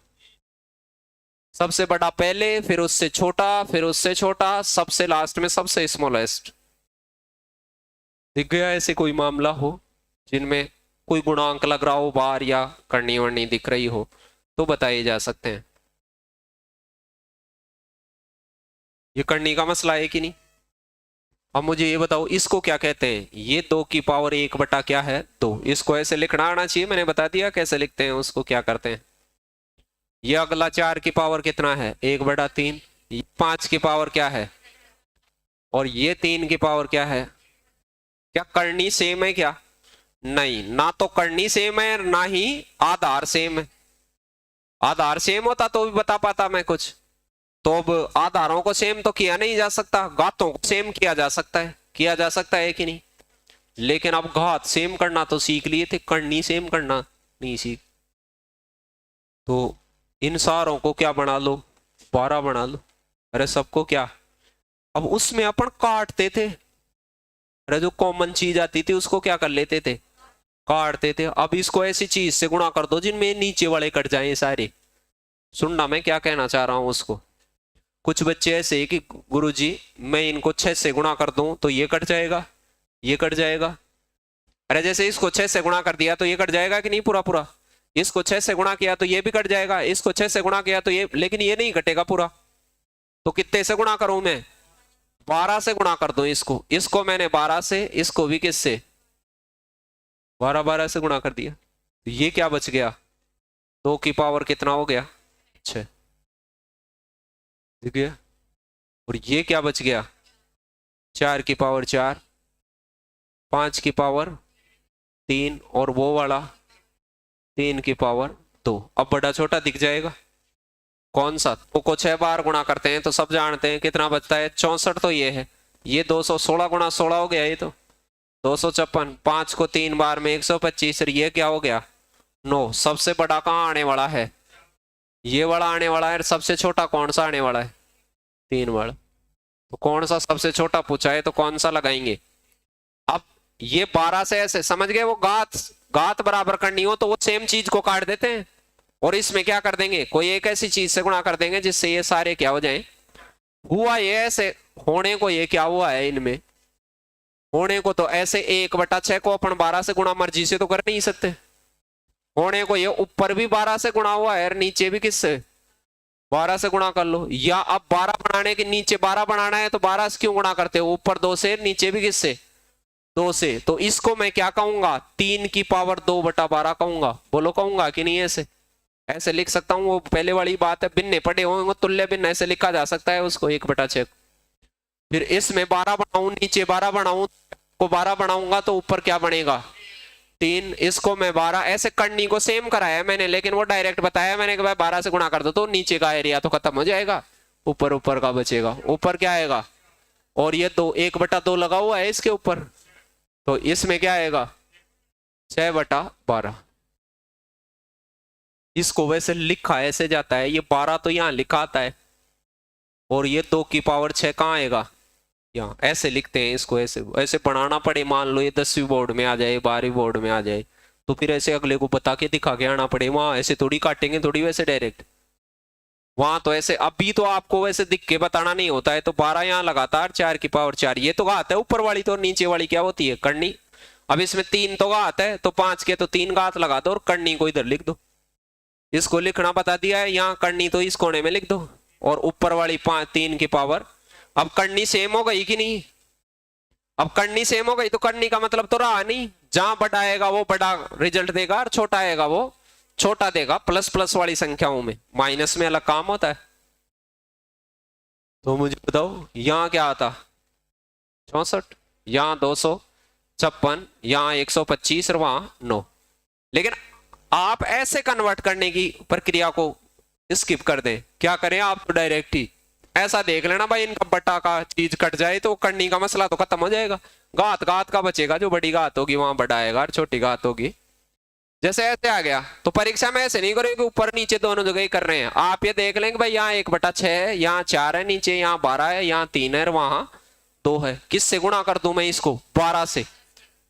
सबसे बड़ा पहले, फिर उससे छोटा, फिर उससे छोटा, सबसे लास्ट में सबसे स्मॉलेस्ट। दिख गया ऐसे कोई मामला हो जिनमें कोई गुणांक लग रहा हो बाहर या करनी वरनी दिख रही हो तो बताए जा सकते हैं। ये करनी का मसला है कि नहीं। अब मुझे ये बताओ इसको क्या कहते हैं। ये 2 की पावर 1 बटा क्या है 2। इसको ऐसे लिखना आना चाहिए, मैंने बता दिया कैसे लिखते हैं उसको क्या करते हैं। ये अगला 4 की पावर कितना है 1/3। 5 की पावर क्या है और ये 3 की पावर क्या है। क्या करनी सेम है क्या। नहीं, ना तो करनी सेम है ना ही आधार सेम है। आधार सेम होता तो भी बता पाता मैं कुछ। तो अब आधारों को सेम तो किया नहीं जा सकता, घातों को सेम किया जा सकता है, किया जा सकता है कि नहीं। लेकिन अब घात सेम करना तो सीख लिए थे, करनी सेम करना नहीं सीख। तो इन सारों को क्या बना लो 12 बना लो। अरे सबको क्या, अब उसमें अपन काटते थे। अरे जो कॉमन चीज आती थी उसको क्या कर लेते थे काटते थे। अब इसको ऐसी चीज से गुणा कर दो जिनमें नीचे वाले कट जाएं सारे। सुनना मैं क्या कहना चाह रहा हूं उसको। कुछ बच्चे ऐसे ही कि गुरुजी मैं इनको 6 से गुणा कर दूं तो ये कट जाएगा, ये कट जाएगा। अरे जैसे इसको 6 से गुणा कर दिया तो ये कट जाएगा कि नहीं पूरा पूरा। इसको 6 से गुणा किया तो ये भी कट जाएगा, इसको 6 से गुणा किया तो ये, लेकिन ये नहीं कटेगा पूरा। तो कितने से गुणा करूं मैं 12 से गुणा कर दूं इसको। इसको मैंने 12 से, इसको भी किससे 12 से गुणा कर दिया। तो ये क्या बच गया 2 की पावर कितना हो गया 6। ठीक है। और ये क्या बच गया 4 की पावर 4, 5 की पावर 3 और वो वाला 3 की पावर 2। अब बड़ा छोटा दिख जाएगा कौन सा। तो को 6 बार गुणा करते हैं तो सब जानते हैं कितना बचता है 64। तो ये है, ये 216 गुणा 16 हो गया। ये तो 256। 5 को 3 बार में 125। ये क्या हो गया 9। सबसे बड़ा कहाँ आने वाला है ये वाला आने वाला है। सबसे छोटा कौन सा आने वाला है 3 वाला। तो कौन सा सबसे छोटा पूछा है तो कौन सा लगाएंगे। अब ये 12 से ऐसे समझ गए, वो घात बराबर करनी हो तो वो सेम चीज को काट देते हैं और इसमें क्या कर देंगे कोई एक ऐसी चीज से गुणा कर देंगे जिससे ये सारे क्या हो जाएं। हुआ ये ऐसे होने को, ये क्या हुआ है इनमें होने को तो ऐसे 1/6 को अपन 12 से गुणा मर्जी से तो कर नहीं सकते। होने को ये ऊपर भी 12 से गुणा हुआ है और नीचे भी किससे 12 से गुणा कर लो। या अब 12 बनाने के नीचे 12 बनाना है तो 12 से क्यों गुणा करते हो, ऊपर 2 से नीचे भी किससे 2 से। तो इसको मैं क्या कहूंगा 3 की पावर 2/12 कहूंगा। बोलो कहूंगा कि नहीं। ऐसे ऐसे लिख सकता हूं, वो पहले वाली बात है भिन्ने पड़े होंगे तुल्य भिन्न ऐसे लिखा जा सकता है उसको 1/6। फिर इसमें 12 बनाऊं नीचे 12 बनाऊं को 12 बनाऊंगा तो ऊपर क्या बनेगा 3। इसको मैं 12 ऐसे करनी को सेम कराया मैंने, लेकिन वो डायरेक्ट बताया मैंने कि भाई 12 से गुणा कर दो तो नीचे का एरिया तो खत्म हो जाएगा, ऊपर ऊपर का बचेगा। ऊपर क्या आएगा और ये 1/2 लगा हुआ है इसके ऊपर, तो इसमें क्या आएगा 6/12। इसको वैसे लिखा ऐसे जाता है, ये 12 तो यहाँ लिखा आता है और ये 2 की पावर 6 कहाँ आएगा यहाँ। ऐसे लिखते हैं इसको, ऐसे ऐसे बनाना पड़े। मान लो ये 10वीं बोर्ड में आ जाए 12वीं बोर्ड में आ जाए तो फिर ऐसे अगले को बता के दिखा के आना पड़े। वहां ऐसे थोड़ी काटेंगे थोड़ी वैसे डायरेक्ट, वहां तो ऐसे। अभी तो आपको वैसे दिख के बताना नहीं होता है। तो 12 यहाँ लगातार 4 की पावर 4, ये तो घात है ऊपर वाली, तो नीचे वाली क्या होती है करनी। अब इसमें 3 तो घात है तो 5 के तो 3 घात लगा दो और करनी को इधर लिख दो। इसको लिखना बता दिया है, यहाँ करनी तो इस कोने में लिख दो और ऊपर वाली 3 की पावर। अब करनी सेम हो गई कि नहीं। अब करनी सेम हो गई तो करनी का मतलब तो रहा नहीं, जहां बड़ा आएगा वो बड़ा रिजल्ट देगा और छोटा आएगा वो छोटा देगा। प्लस प्लस वाली संख्याओं में माइनस में अलग काम होता है। तो मुझे बताओ यहाँ क्या आता 64, यहाँ 256, यहाँ 125 और वहां 9। लेकिन आप ऐसे कन्वर्ट करने की प्रक्रिया को स्किप कर दें। क्या करें आप तो डायरेक्ट ही ऐसा देख लेना भाई, इनका बटा का चीज कट जाए तो करनी का मसला तो खत्म हो जाएगा। घात घात का बचेगा, जो बड़ी घात होगी वहां बड़ा आएगा और छोटी घात होगी। जैसे ऐसे आ गया तो परीक्षा में ऐसे नहीं करोगे ऊपर नीचे दोनों जगह ही कर रहे हैं। आप ये देख लेंगे भाई यहाँ 1/6 है, यहाँ 4 है, नीचे यहाँ 12 है, यहाँ 3 है, वहां 2 है। किससे गुणा कर दूं मैं इसको? 12 से।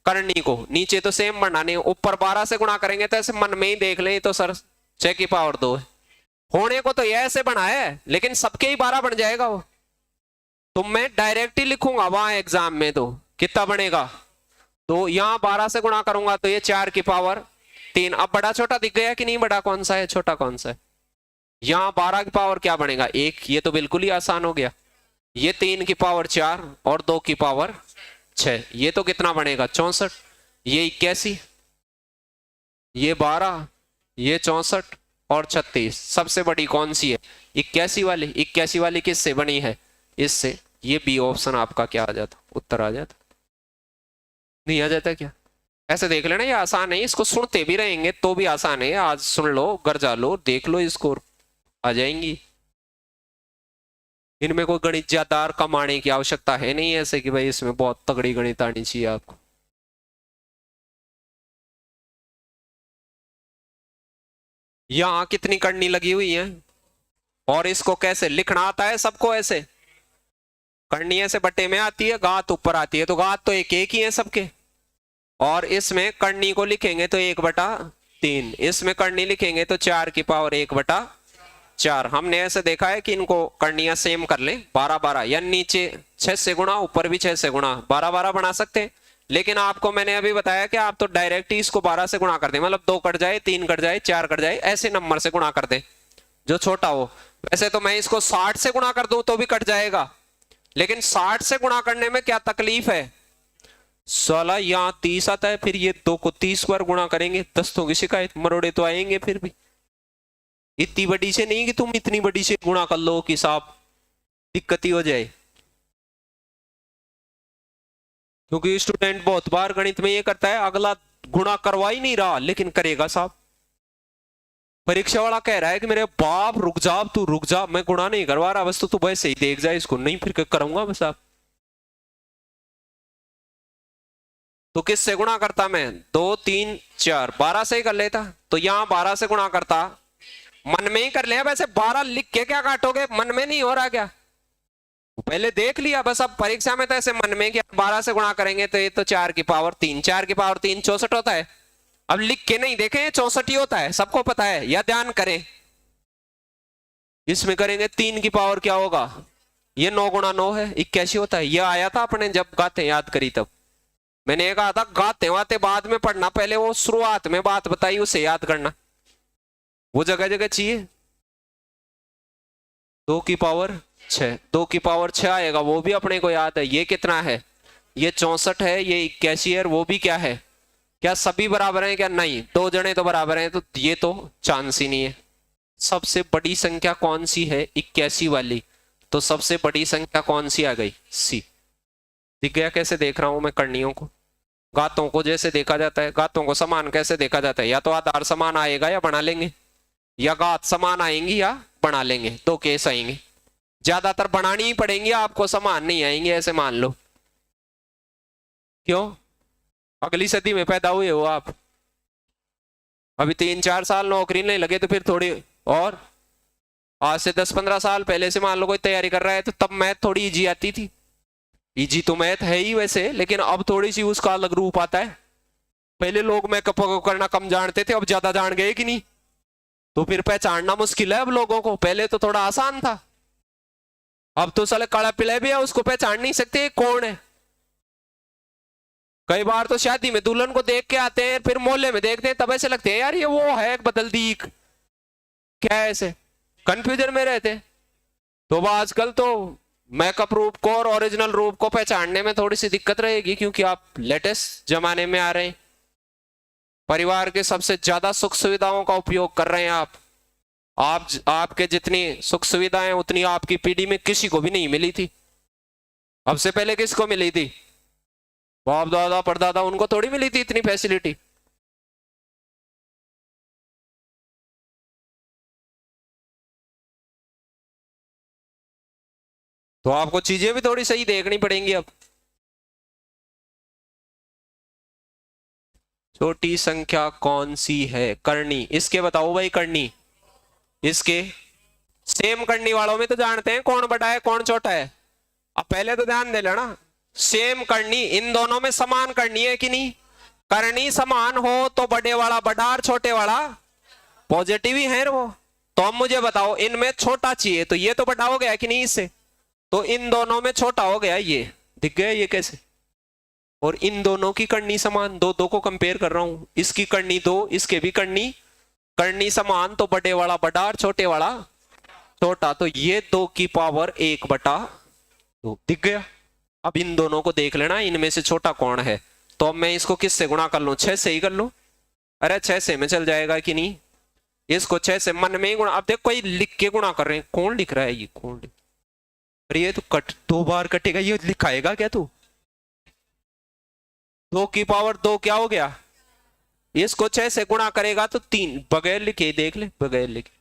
करनी को नीचे तो सेम बनाने, ऊपर 12 से गुणा करेंगे तो ऐसे मन में ही देख लें तो सर 6 की पावर 2 है। होने को तो ये ऐसे बना है लेकिन सबके ही 12 बन जाएगा वो। तो मैं डायरेक्ट ही लिखूंगा वहां एग्जाम में तो कितना बनेगा? तो यहाँ 12 से गुणा करूंगा तो ये 4 की पावर 3। अब बड़ा छोटा दिख गया कि नहीं? बड़ा कौन सा है, छोटा कौन सा है? यहाँ 12 की पावर क्या बनेगा? 1। ये तो बिल्कुल ही आसान हो गया। ये 3 की पावर 4 और 2 की पावर 6, ये तो कितना बनेगा? 64। ये 81, ये 12, ये 64 और 36। सबसे बड़ी कौन सी है? 81 वाली। 81 वाली किससे बनी है? इससे। ये बी ऑप्शन आपका क्या आ जाता? उत्तर आ जाता। नहीं आ जाता क्या? ऐसे देख लेना, ये आसान है, इसको सुनते भी रहेंगे तो भी आसान है। आज सुन लो, घर जा लो, देख लो, इसको आ जाएंगी। इनमें कोई गणित ज्यादा कमाने की आवश्यकता है नहीं, ऐसे कि भाई इसमें बहुत तगड़ी गणित आनी चाहिए आपको। यहाँ कितनी करनी लगी हुई है और इसको कैसे लिखना आता है सबको? ऐसे करनी ऐसे बट्टे में आती है, घात ऊपर आती है, तो घात तो एक एक ही है सबके। और इसमें करनी को लिखेंगे तो 1/3, इसमें करनी लिखेंगे तो 4 की पावर 1/4। हमने ऐसे देखा है कि इनको करनियां सेम कर लें, 12-12, या नीचे 6 से गुणा, ऊपर भी 6 से गुणा, 12-12 बना सकते हैं। लेकिन आपको मैंने अभी बताया कि आप तो डायरेक्ट ही इसको 12 से गुणा कर दें, मतलब 2 कट जाए, 3 कट जाए, 4 कट जाए, ऐसे नंबर से गुणा कर दें जो छोटा हो। वैसे तो मैं इसको 60 से गुणा कर दूं तो भी कट जाएगा, लेकिन 60 से गुणा करने में क्या तकलीफ है? 16 यहाँ 30 आता है, फिर ये 2 को 30 बार गुणा करेंगे, 10 की शिकायत, मरोड़े तो आएंगे। फिर भी इतनी बड़ी से नहीं कि तुम इतनी बड़ी से गुणा कर लो कि साहब दिक्कत ही हो जाए। क्योंकि स्टूडेंट बहुत बार गणित में ये करता है, अगला गुणा करवा ही नहीं रहा लेकिन करेगा साहब। परीक्षा वाला कह रहा है कि मेरे बाप रुक जा, तू रुक जा, मैं गुणा नहीं करवा रहा, बस तू वैसे ही देख जाए इसको, नहीं फिर करूंगा बस। आप तो किससे गुणा करता मैं? 2 3 4, 12 से ही कर लेता। तो यहां 12 से गुणा करता, मन में ही कर लिया। वैसे 12 लिख के क्या काटोगे? मन में नहीं हो रहा क्या? पहले देख लिया बस। अब परीक्षा में तो ऐसे मन में कि 12 से गुणा करेंगे तो ये तो 4 की पावर 3, 4 की पावर 3 64 होता है। अब लिख के नहीं देखें, 64 ही होता है, सबको पता है, या ध्यान करें। इसमें करेंगे 3 की पावर क्या होगा? ये 9 गुणा 9 है, 81 होता है। ये आया था अपने जब गाते याद करी तब मैंने कहा था गाते वाते बाद में पढ़ना, पहले वो शुरुआत में बात बताई उसे याद करना, वो जगह जगह चाहिए। 2 की पावर 6, 2 की पावर 6 आएगा, वो भी अपने को याद है। ये कितना है? ये 64 है, ये 81 है, वो भी क्या है? क्या सभी बराबर हैं क्या? नहीं, 2 जने तो बराबर हैं, तो ये तो चांस ही नहीं है। सबसे बड़ी संख्या कौन सी है? 81 वाली। तो सबसे बड़ी संख्या कौन सी आ गई? सी। दिख गया कैसे देख रहा हूं मैं करनियों को? घातों को जैसे देखा जाता है, घातों को समान कैसे देखा जाता है? या तो आधार समान आएगा या बना लेंगे, या घात समान आएंगी या बना लेंगे, 2 केस आएंगे। ज्यादातर बनानी ही पड़ेंगी आपको, समान नहीं आएंगे, ऐसे मान लो। क्यों? अगली सदी में पैदा हुए हो आप, अभी 3-4 साल नौकरी नहीं लगे तो फिर थोड़ी, और आज से 10-15 साल पहले से मान लो कोई तैयारी कर रहा है तो तब मैथ थोड़ी इजी आती थी। इजी तो मैथ है ही वैसे, लेकिन अब थोड़ी सी उसका अलग रूप आता है। पहले लोग मेकअप करना कम जानते थे, अब ज्यादा जान गए कि नहीं? तो फिर पहचानना मुश्किल है अब लोगों को, पहले तो थोड़ा आसान था। अब तो साले काला पिला भी है, उसको पहचान नहीं सकते कौन है। कई बार तो शादी में दुल्हन को देख के आते हैं, फिर मोहल्ले में देखते हैं, तब ऐसे लगते हैं यार ये वो है, बदल दी क्या है, ऐसे कंफ्यूजन में रहते। तो आजकल तो मेकअप रूप को और ओरिजिनल रूप को पहचानने में थोड़ी सी दिक्कत रहेगी, क्योंकि आप लेटेस्ट जमाने में आ रहे हैं। परिवार के सबसे ज्यादा सुख सुविधाओं का उपयोग कर रहे हैं आप। आपके जितनी सुख सुविधाएं उतनी आपकी पीढ़ी में किसी को भी नहीं मिली थी। अब से पहले किसको मिली थी? बाप दादा परदादा, उनको थोड़ी मिली थी इतनी फैसिलिटी। तो आपको चीजें भी थोड़ी सही देखनी पड़ेंगी। अब छोटी संख्या कौन सी है? करनी। इसके बताओ भाई, करनी इसके। सेम करनी वालों में तो जानते हैं कौन बड़ा है कौन छोटा है। अब पहले तो ध्यान दे लेना, सेम करनी, इन दोनों में समान करनी है कि नहीं? करनी समान हो तो बड़े वाला बड़ा और छोटे वाला पॉजिटिव ही है वो। तो अब मुझे बताओ, इनमें छोटा चाहिए तो ये तो बड़ा हो गया कि नहीं इससे, तो इन दोनों में छोटा हो गया, ये दिख गया ये कैसे। और इन दोनों की करनी समान, दो दो को कंपेयर कर रहा हूं, इसकी करनी दो, इसके भी करनी, करनी समान, तो बड़े वाला बड़ा और छोटे वाला छोटा, तो ये 2 की पावर 1/2 दिख गया। अब इन दोनों को देख लेना, इनमें से छोटा कौन है। तो अब मैं इसको किससे गुणा कर लूं? 6 से ही कर लूं। अरे 6 से में चल जाएगा कि नहीं? इसको 6 से मन में ही गुणा। अब देखो कोई लिख के गुणा कर रहे हैं, कौन लिख रहा है ये? कौन लिख? अरे ये तो कट 2 बार कटेगा, ये लिखाएगा क्या तू? 2 की पावर 2 क्या हो गया? इसको 6 से गुणा करेगा तो 3, बगैर लिखे देख ले, बगैर लिखे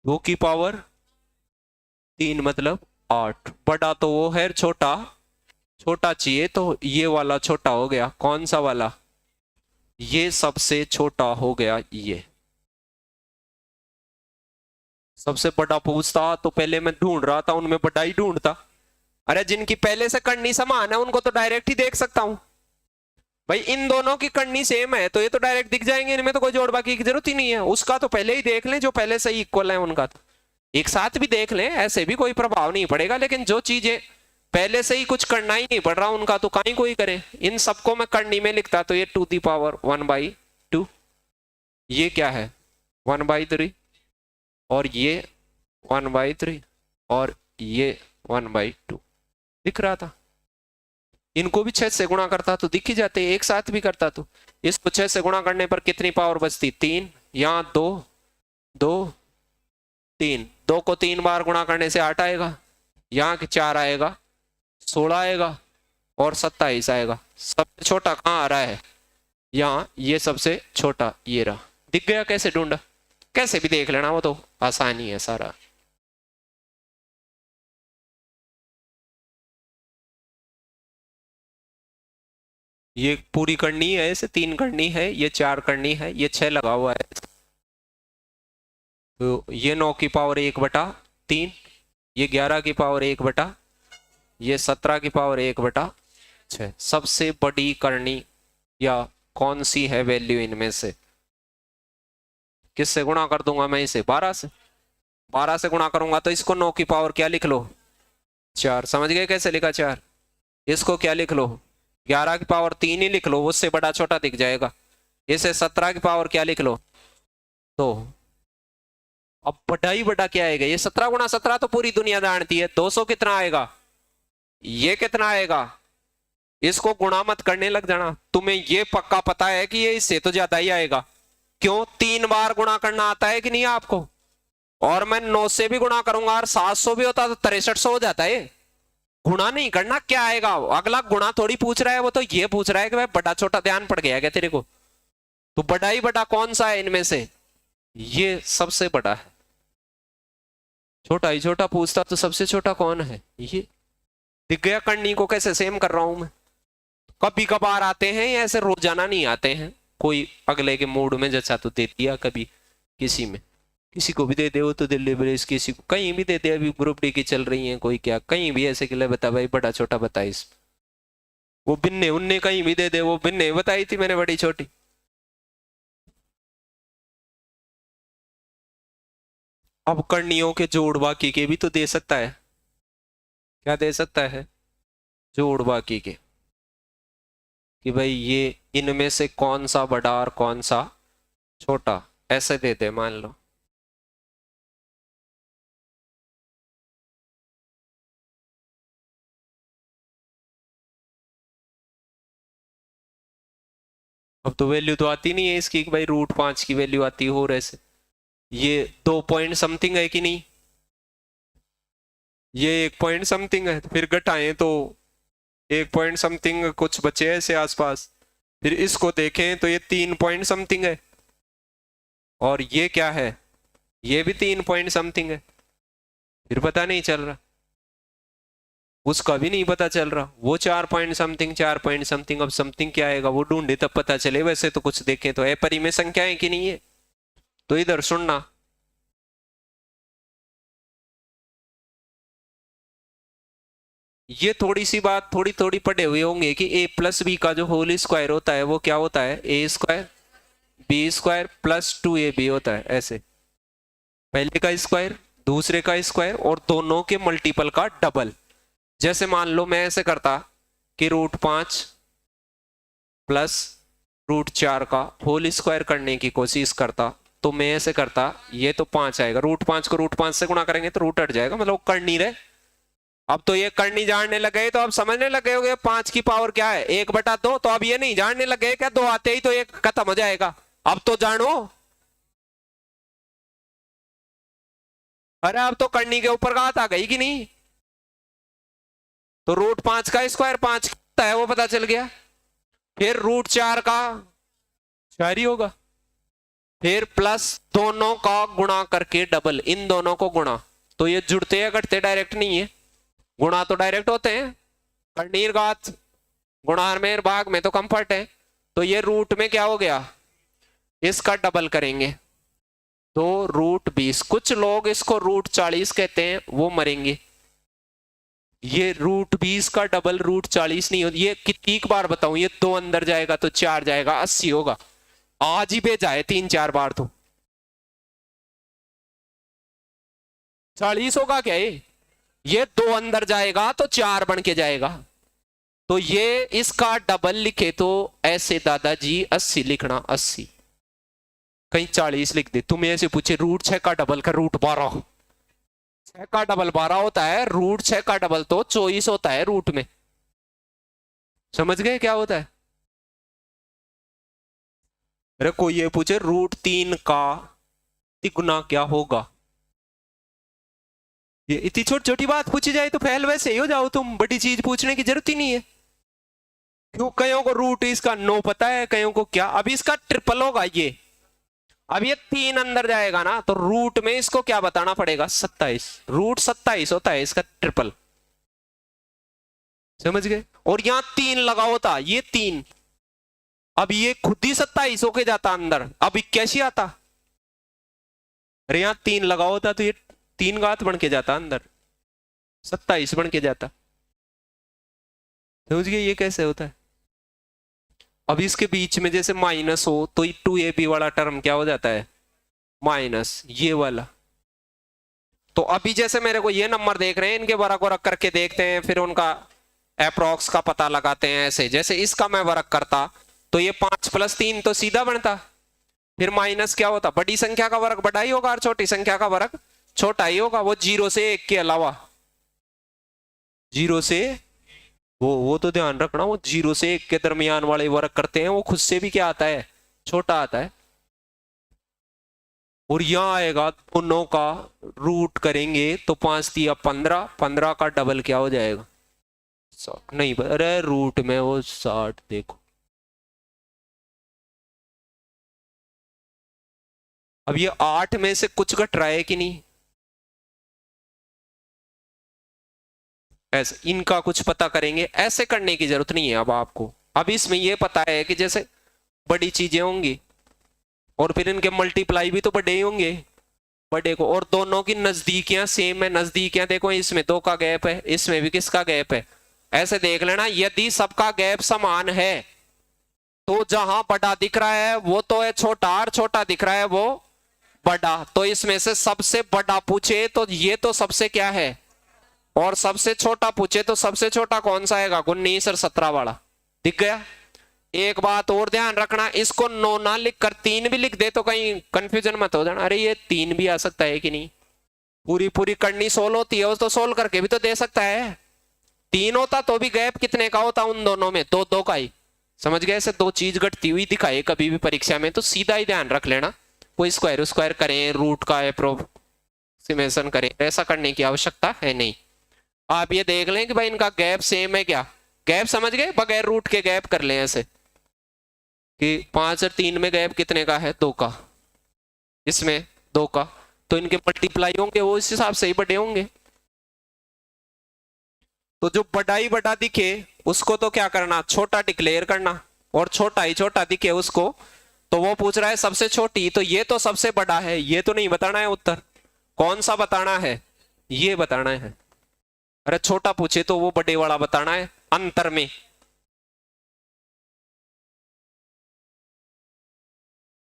2 की पावर 3 मतलब 8। बड़ा तो वो है, छोटा छोटा चाहिए तो ये वाला छोटा हो गया। कौन सा वाला? ये सबसे छोटा हो गया। ये सबसे बड़ा पूछता तो पहले मैं ढूंढ रहा था, उनमें बड़ा ही ढूंढता। अरे जिनकी पहले से करनी समान है उनको तो डायरेक्ट ही देख सकता हूं भाई। इन दोनों की करनी सेम है तो ये तो डायरेक्ट दिख जाएंगे, इनमें तो कोई जोड़ बाकी की जरूरत ही नहीं है। उसका तो पहले ही देख लें, जो पहले से ही इक्वल है उनका तो एक साथ भी देख लें, ऐसे भी कोई प्रभाव नहीं पड़ेगा। लेकिन जो चीजें पहले से ही कुछ करना ही नहीं पड़ रहा उनका तो कहीं कोई करे। इन सबको मैं करनी में लिखता तो ये 2 की पावर 1/2, ये क्या है 1/3, और ये 1/3, और ये 1/2 दिख रहा था। इनको भी 6 से गुणा करता तो दिख ही जाते, एक साथ भी करता तो। इसको 6 से गुणा करने पर कितनी पावर बचती? 3। यहां 2 2 3, 2 को 3 बार गुणा करने से 8 आएगा, यहाँ के 4 आएगा, 16 आएगा, और 27 आएगा। सबसे छोटा कहाँ आ रहा है? यहाँ, ये सबसे छोटा ये रहा। दिख गया कैसे ढूंढा? कैसे भी देख लेना, वो तो आसानी है सारा। ये पूरी करनी है, इसे 3 करनी है, ये 4 करनी है, ये 6 लगा हुआ है, तो ये 9 की पावर 1/3, ये 11 की पावर 1/, ये 17 की पावर 1/6। सबसे बड़ी करनी या कौन सी है वैल्यू इनमें से? किससे गुणा कर दूंगा मैं इसे? 12 से। 12 से गुणा करूंगा तो इसको 9 की पावर क्या लिख लो? 4। समझ गए कैसे लिखा 4? इसको क्या लिख लो? 11 की पावर 3 ही लिख लो, उससे बड़ा छोटा दिख जाएगा। इसे 17 की पावर क्या लिख लो? तो अब बड़ा ही बड़ा क्या आएगा? ये 17 गुणा 17 तो पूरी दुनिया जानती है, 200 कितना आएगा? ये कितना आएगा? इसको गुणा मत करने लग जाना, तुम्हें ये पक्का पता है कि ये इससे तो ज्यादा ही आएगा। क्यों? 3 बार गुणा करना आता है कि नहीं आपको? और मैं 9 से भी गुणा करूंगा और 700 भी होता तो 6300 हो जाता है। गुणा नहीं करना, क्या आएगा? अगला गुणा थोड़ी पूछ रहा है, वो तो ये पूछ रहा है कि भाई बड़ा छोटा ध्यान पड़ गया क्या तेरे को? तो बड़ा ही बड़ा कौन सा है इनमें से? ये सबसे बड़ा है। छोटा ही छोटा पूछता तो सबसे छोटा कौन है? ये दिख गया। करनी को कैसे सेम कर रहा हूं मैं। कभी कभार आते हैं, ऐसे रोजाना नहीं आते हैं। कोई अगले के मूड में जैसा तो दे दिया, कभी किसी में, किसी को भी दे दे, वो तो दिल्ली ब्रेस, किसी को कहीं भी दे दे। अभी ग्रुप डी की चल रही है, कोई क्या कहीं भी ऐसे के लिए बता भाई बड़ा छोटा बता इस, वो बिन्ने उन्ने कहीं भी दे दे। वो बिन्ने बताई थी मैंने बड़ी छोटी। अब करनियों के जोड़ बाकी के भी तो दे सकता है। क्या दे सकता है? जोड़ बाकी के, कि भाई ये इनमें से कौन सा बड़ा और कौन सा छोटा, ऐसे दे दे मान लो। अब तो वैल्यू तो आती नहीं है इसकी, भाई √5 की वैल्यू आती हो ऐसे। ये 2 पॉइंट समथिंग है कि नहीं? ये 1 पॉइंट समथिंग है, तो फिर घटाएं तो 1 पॉइंट समथिंग कुछ बचे ऐसे आसपास। फिर इसको देखें तो ये 3 पॉइंट समथिंग है, और ये क्या है? ये भी 3 पॉइंट समथिंग है। फिर पता नहीं चल रहा, उसका भी नहीं पता चल रहा। वो 4 पॉइंट समथिंग 4 पॉइंट समथिंग, अब समथिंग क्या आएगा वो ढूंढे तब पता चले। वैसे तो कुछ देखें तो अपरिमेय संख्या है कि नहीं है। तो इधर सुनना, ये थोड़ी सी बात थोड़ी थोड़ी पढ़े हुए होंगे कि a प्लस बी का जो होल स्क्वायर होता है वो क्या होता है, a square B square plus 2ab होता है। ऐसे पहले का स्क्वायर दूसरे का स्क्वायर और दोनों के मल्टीपल का डबल। जैसे मान लो मैं ऐसे करता कि √5 प्लस √4 का होल स्क्वायर करने की कोशिश करता, तो मैं ऐसे करता, ये तो 5 आएगा, √5 को √5 से गुणा करेंगे तो रूट हट जाएगा, मतलब कर नहीं रहे। अब तो ये करनी जानने लगे तो अब समझने लगे होगे 5 की पावर क्या है 1/2। तो अब ये नहीं जानने लगे क्या 2 आते ही तो ये खत्म हो जाएगा। अब तो जानो, अरे अब तो करनी के ऊपर घात आ गई कि नहीं। तो √5 का स्क्वायर 5 है वो पता चल गया, फिर √4 का 4 ही होगा, फिर प्लस दोनों का गुणा करके डबल, इन दोनों को गुणा। तो ये जुड़ते या घटते डायरेक्ट नहीं है, गुणा तो डायरेक्ट होते हैं। करनीर घात गुणारमेर भाग में तो कंफर्ट है। तो ये रूट में क्या हो गया, इसका डबल करेंगे तो √20। कुछ लोग इसको √40 कहते हैं, वो मरेंगे। ये √20 का डबल √40 नहीं होती। ये कितनी बार बताऊं, ये 2 अंदर जाएगा तो 4 जाएगा, 80 होगा। आज ही भेजा है 3-4 बार तो 40 होगा क्या ये 2 अंदर जाएगा तो 4 बन के जाएगा। तो ये इसका डबल लिखे तो ऐसे दादाजी 80 लिखना, 80 कहीं 40 लिख दे। तुम्हें ऐसे पूछे √6 का डबल का √12, 6 का डबल 12 होता है, √6 का डबल तो 24 होता है रूट में। समझ गए क्या होता है। अरे कोई ये पूछे √3 का तिगुना क्या होगा, ये इतनी छोटी छोटी बात पूछी जाए तो फेल वैसे ही हो जाओ तुम, बड़ी चीज पूछने की जरूरत ही नहीं है। क्यों, कईयों को रूट इसका 9 पता है, कईयों को क्या। अभी इसका ट्रिपल होगा ये, अब ये 3 अंदर जाएगा ना तो रूट में इसको क्या बताना पड़ेगा 27, √27 होता है इसका ट्रिपल। समझ गए। और यहां 3 लगा होता, ये 3, अब ये खुद ही 27 होके जाता अंदर, अब 81 आता। अरे यहां 3 लगा होता तो ये 3 घात बन के जाता अंदर, 27 बन के जाता। समझ गए ये कैसे होता है। अब इसके बीच में जैसे माइनस हो तो 2ab वाला टर्म क्या हो जाता है माइनस ये वाला। तो अभी जैसे मेरे को ये नंबर देख रहे हैं, इनके वर्ग वर्ग करके देखते हैं, फिर उनका अप्रॉक्स का पता लगाते हैं। ऐसे जैसे इसका मैं वर्ग करता तो ये 5 + 3 तो सीधा बनता, फिर माइनस क्या होता, बड़ी संख्या का वर्ग बड़ा ही होगा और छोटी संख्या का वर्ग छोटा ही होगा। वो 0 से 1 के अलावा, 0 से वो तो ध्यान रखना, वो 0 से 1 के दरमियान वाले वर्ग करते हैं वो खुद से भी क्या आता है छोटा आता है। और यहां आएगा दोनों का रूट करेंगे तो 5 × 15, 15 का डबल क्या हो जाएगा 60। नहीं अरे रूट में वो 60 देखो। अब ये 8 में से कुछ घट रहा है कि नहीं, ऐसे इनका कुछ पता करेंगे। ऐसे करने की जरूरत नहीं है अब आपको। अब इसमें ये पता है कि जैसे बड़ी चीजें होंगी और फिर इनके मल्टीप्लाई भी तो बड़े ही होंगे, बड़े को, और दोनों की नजदीकियां सेम है। नजदीकियां देखो, इसमें 2 का गैप है, इसमें भी किसका गैप है, ऐसे देख लेना। यदि सबका गैप समान है तो जहां बड़ा दिख रहा है वो तो है छोटा, और छोटा दिख रहा है वो बड़ा। तो इसमें से सबसे बड़ा पूछे तो ये तो सबसे क्या है, और सबसे छोटा पूछे तो सबसे छोटा कौन सा आएगा 19 और 17 वाला। दिख गया। एक बात और ध्यान रखना, इसको 9 ना लिख कर 3 भी लिख दे तो कहीं कंफ्यूजन मत हो जाना, अरे ये 3 भी आ सकता है कि नहीं। पूरी पूरी करनी 16 होती है, वो तो 16 करके भी तो दे सकता है। 3 होता तो भी गैप कितने का होता उन दोनों में, 2-2 का ही। समझ गए। ऐसे 2 चीज घटती हुई दिखाए कभी भी परीक्षा में तो सीधा ही ध्यान रख लेना, कोई स्क्वायर स्क्वायर करें, रूट का अप्रोक्सीमेशन करें, ऐसा करने की आवश्यकता है नहीं। आप ये देख लें कि भाई इनका गैप सेम है क्या, गैप समझ गए, बगैर रूट के गैप कर लें ऐसे कि 5 और 3 में गैप कितने का है 2 का, इसमें 2 का, तो इनके मल्टीप्लाई होंगे वो इस हिसाब से ही बड़े होंगे। तो जो बड़ा ही बड़ा दिखे उसको तो क्या करना, छोटा डिक्लेयर करना, और छोटा ही छोटा दिखे उसको तो वो पूछ रहा है सबसे छोटी, तो ये तो सबसे बड़ा है, ये तो नहीं बताना है उत्तर, कौन सा बताना है, ये बताना है। अरे छोटा पूछे तो वो बड़े वाला बताना है अंतर में।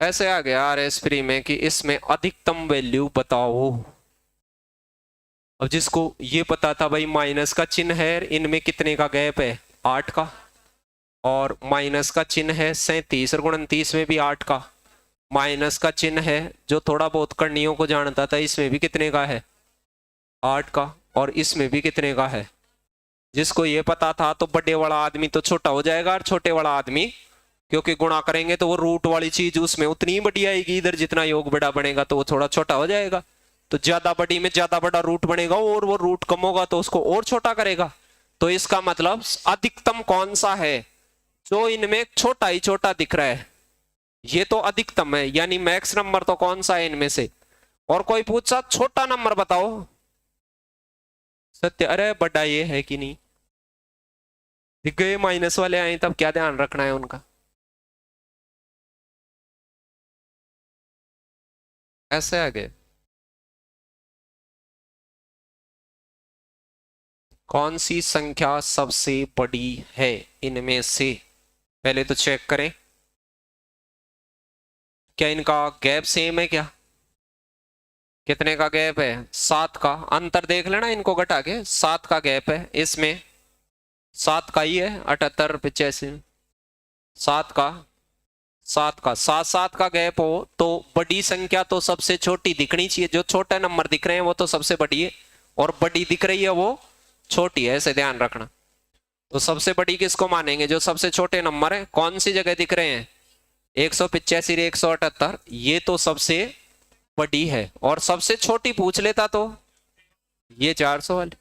ऐसे आ गया आरएस प्री में कि इसमें अधिकतम वैल्यू बताओ। अब जिसको ये पता था भाई माइनस का चिन्ह है, इनमें कितने का गैप है, 8 का, और माइनस का चिन्ह है 37 और 29 में भी 8 का, माइनस का चिन्ह है जो थोड़ा बहुत करणियों को जानता था इसमें भी कितने का है, 8 का, और इसमें भी कितने का है। जिसको ये पता था तो बड़े वाला आदमी तो छोटा हो जाएगा, और छोटे वाला आदमी क्योंकि गुणा करेंगे तो वो रूट वाली चीज उसमें उतनी ही बड़ी आएगी, इधर जितना योग बड़ा बनेगा तो वो थोड़ा छोटा हो जाएगा, तो ज्यादा बड़ी में ज्यादा बड़ा रूट बनेगा, और वो रूट कम होगा तो उसको और छोटा करेगा। तो इसका मतलब अधिकतम कौन सा है, जो इनमें छोटा ही छोटा दिख रहा है, ये तो अधिकतम है, यानी मैक्स नंबर तो कौन सा है इनमें से। और कोई पूछा छोटा नंबर बताओ, सत्य, अरे बड़ा ये है कि नहीं, दिख गए माइनस वाले आए तब क्या ध्यान रखना है उनका। ऐसे आगे कौन सी संख्या सबसे बड़ी है इनमें से, पहले तो चेक करें क्या इनका गैप सेम है, क्या कितने का गैप है, 7 का, अंतर देख लेना इनको घटा के, 7 का गैप है इसमें, 7 का ही है, 78 85, 7 का, 7 का गैप हो तो बड़ी संख्या तो सबसे छोटी दिखनी चाहिए, जो छोटे नंबर दिख रहे हैं वो तो सबसे बड़ी है, और बड़ी दिख रही है वो छोटी है, ऐसे ध्यान रखना। तो सबसे बड़ी किसको मानेंगे, जो सबसे छोटे नंबर है, कौन सी जगह दिख रहे हैं, 185 178, ये तो सबसे बड़ी है, और सबसे छोटी पूछ लेता तो ये 400 वाली